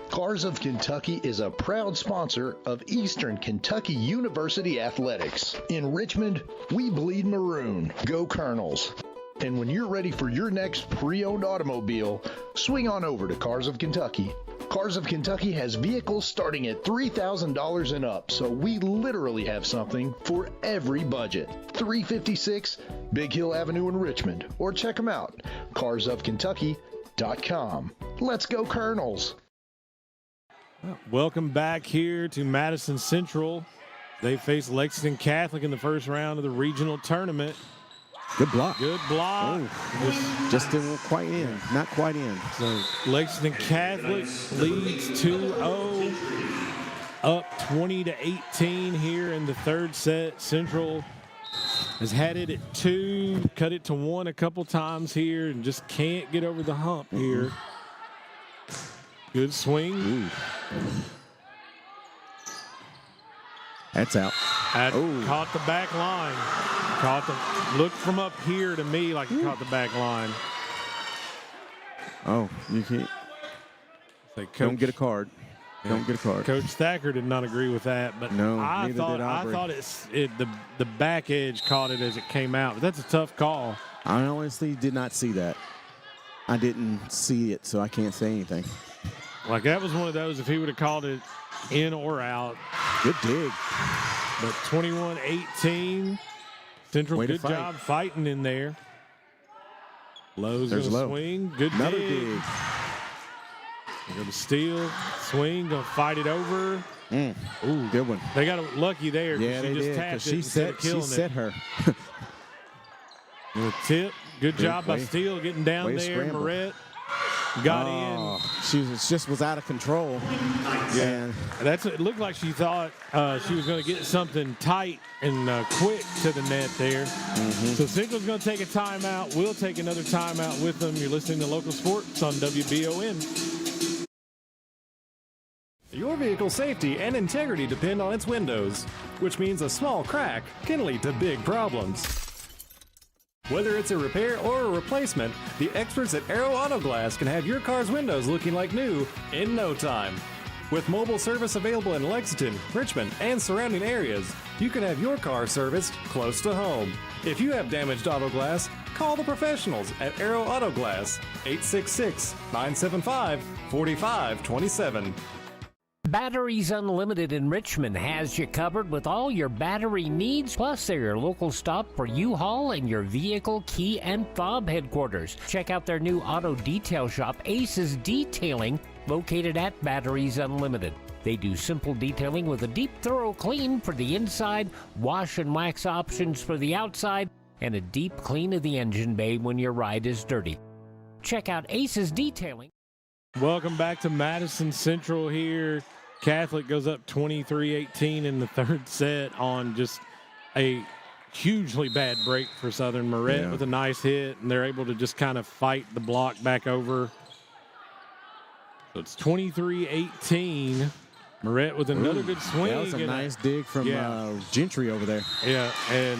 Cars of Kentucky is a proud sponsor of Eastern Kentucky University Athletics. In Richmond, we bleed maroon. Go Colonels. And when you're ready for your next pre-owned automobile, swing on over to Cars of Kentucky. Cars of Kentucky has vehicles starting at $3,000 and up, so we literally have something for every budget. 356 Big Hill Avenue in Richmond, or check them out, carsofkentucky.com. Let's go Colonels. Welcome back here to Madison Central. They face Lexington Catholic in the first round of the regional tournament. Good block. Good block. Oh, just didn't quite in. Not quite in. So Lexington Catholic leads 2-0, up 20-18 here in the third set. Central has had it at 2, cut it to 1 a couple times here, and just can't get over the hump here. Good swing. Ooh. That's out. Caught the back line. Looked from up here to me like he caught the back line. Oh, you can't. Don't get a card. Yeah. Don't get a card. Coach Thacker did not agree with that, but no, I thought the back edge caught it as it came out. But that's a tough call. I honestly did not see that. I didn't see it, so I can't say anything. Like, that was one of those, if he would have called it in or out. Good dig. But 21-18. Central, good job fighting in there. Lowe's going to swing. Good Another dig. They're going to steal, swing, going to fight it over. Ooh, good one. They got lucky there. Yeah, she they just did. tapped it She set her. And a tip. Good job by Steele getting down there. Moret got in. She was out of control. Yeah, it looked like she thought she was going to get something tight and quick to the net there. So Central's going to take a timeout. We'll take another timeout with them. You're listening to Local Sports on WBON. Your vehicle's safety and integrity depend on its windows, which means a small crack can lead to big problems. Whether it's a repair or a replacement, the experts at Aero Auto Glass can have your car's windows looking like new in no time. With mobile service available in Lexington, Richmond, and surrounding areas, you can have your car serviced close to home. If you have damaged auto glass, call the professionals at Aero Auto Glass, 866-975-4527. Batteries Unlimited in Richmond has you covered with all your battery needs, plus they're your local stop for U-Haul and your vehicle key and fob headquarters. Check out their new auto detail shop, Aces Detailing, located at Batteries Unlimited. They do simple detailing with a deep, thorough clean for the inside, wash and wax options for the outside, and a deep clean of the engine bay when your ride is dirty. Check out Aces Detailing. Welcome back to Madison Central here. Catholic goes up 23-18 in the third set on just a hugely bad break for Southern. Moret with a nice hit, and they're able to just kind of fight the block back over. So it's 23-18. Moret with another good swing. That was a nice dig from Gentry over there. Yeah, and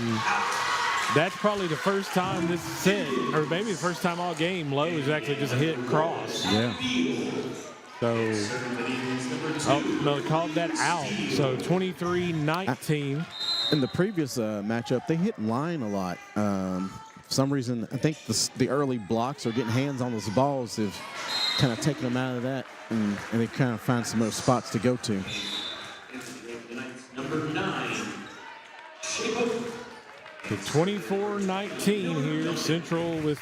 that's probably the first time this set, or maybe the first time all game, Lowe has actually just hit and cross. Yeah. So, no, they called that out. So 23-19. In the previous matchup, they hit line a lot. For some reason, I think the early blocks or getting hands on those balls have kind of taken them out of that, and they kind of find some other spots to go to. Number 9, The 24-19 here. Central with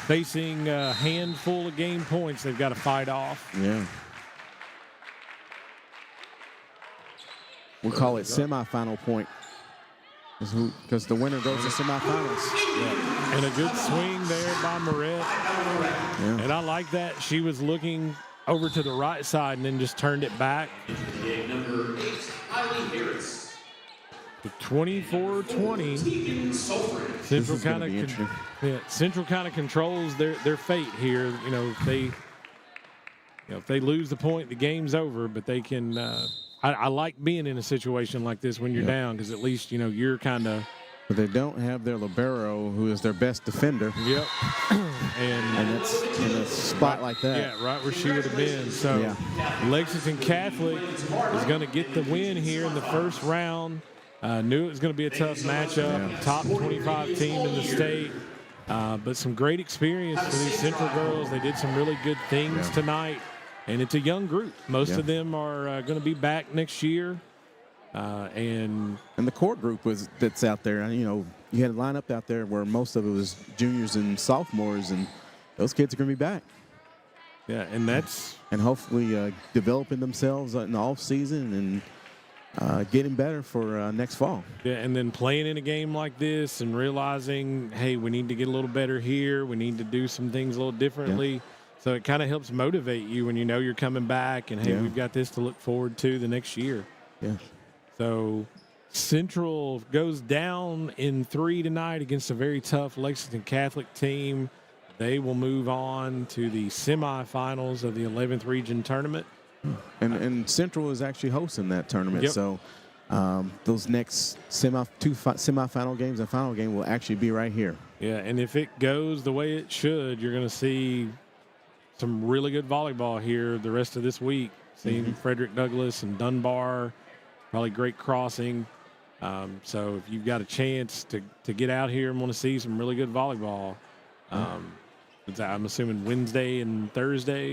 facing a handful of game points they've got to fight off. Yeah. We'll call it semifinal point because the winner goes to semifinals. Yeah. And a good swing there by Moret. Yeah. And I like that. She was looking over to the right side and then just turned it back. number 8, Kylie Harris. The 24-20. Central kind of controls their fate here. You know, if they lose the point, the game's over. But they can. I like being in a situation like this when you're down, because at least you're kind of. But they don't have their libero, who is their best defender. Yep. and it's in a spot like that. Yeah, right where she would have been. So Lexington Catholic is going to get the win here in the first round. Knew it was going to be a tough matchup. Top 25 team in the state. But some great experience for these Central girls. They did some really good things tonight. And it's a young group. Most of them are going to be back next year. And the court group that's out there, you had a lineup out there where most of it was juniors and sophomores, and those kids are going to be back. Yeah, and hopefully developing themselves in the off season and getting better for next fall. Yeah, and then playing in a game like this and realizing, hey, we need to get a little better here. We need to do some things a little differently. Yeah. So it kind of helps motivate you when you know you're coming back and, hey, we've got this to look forward to the next year. Yeah. So Central goes down in 3 tonight against a very tough Lexington Catholic team. They will move on to the semifinals of the 11th region tournament. And Central is actually hosting that tournament. So those next two semifinal games and final game will actually be right here. Yeah, and if it goes the way it should, you're going to see some really good volleyball here the rest of this week. Seeing Frederick Douglass and Dunbar. Probably great crossing. So if you've got a chance to get out here and want to see some really good volleyball, I'm assuming Wednesday and Thursday.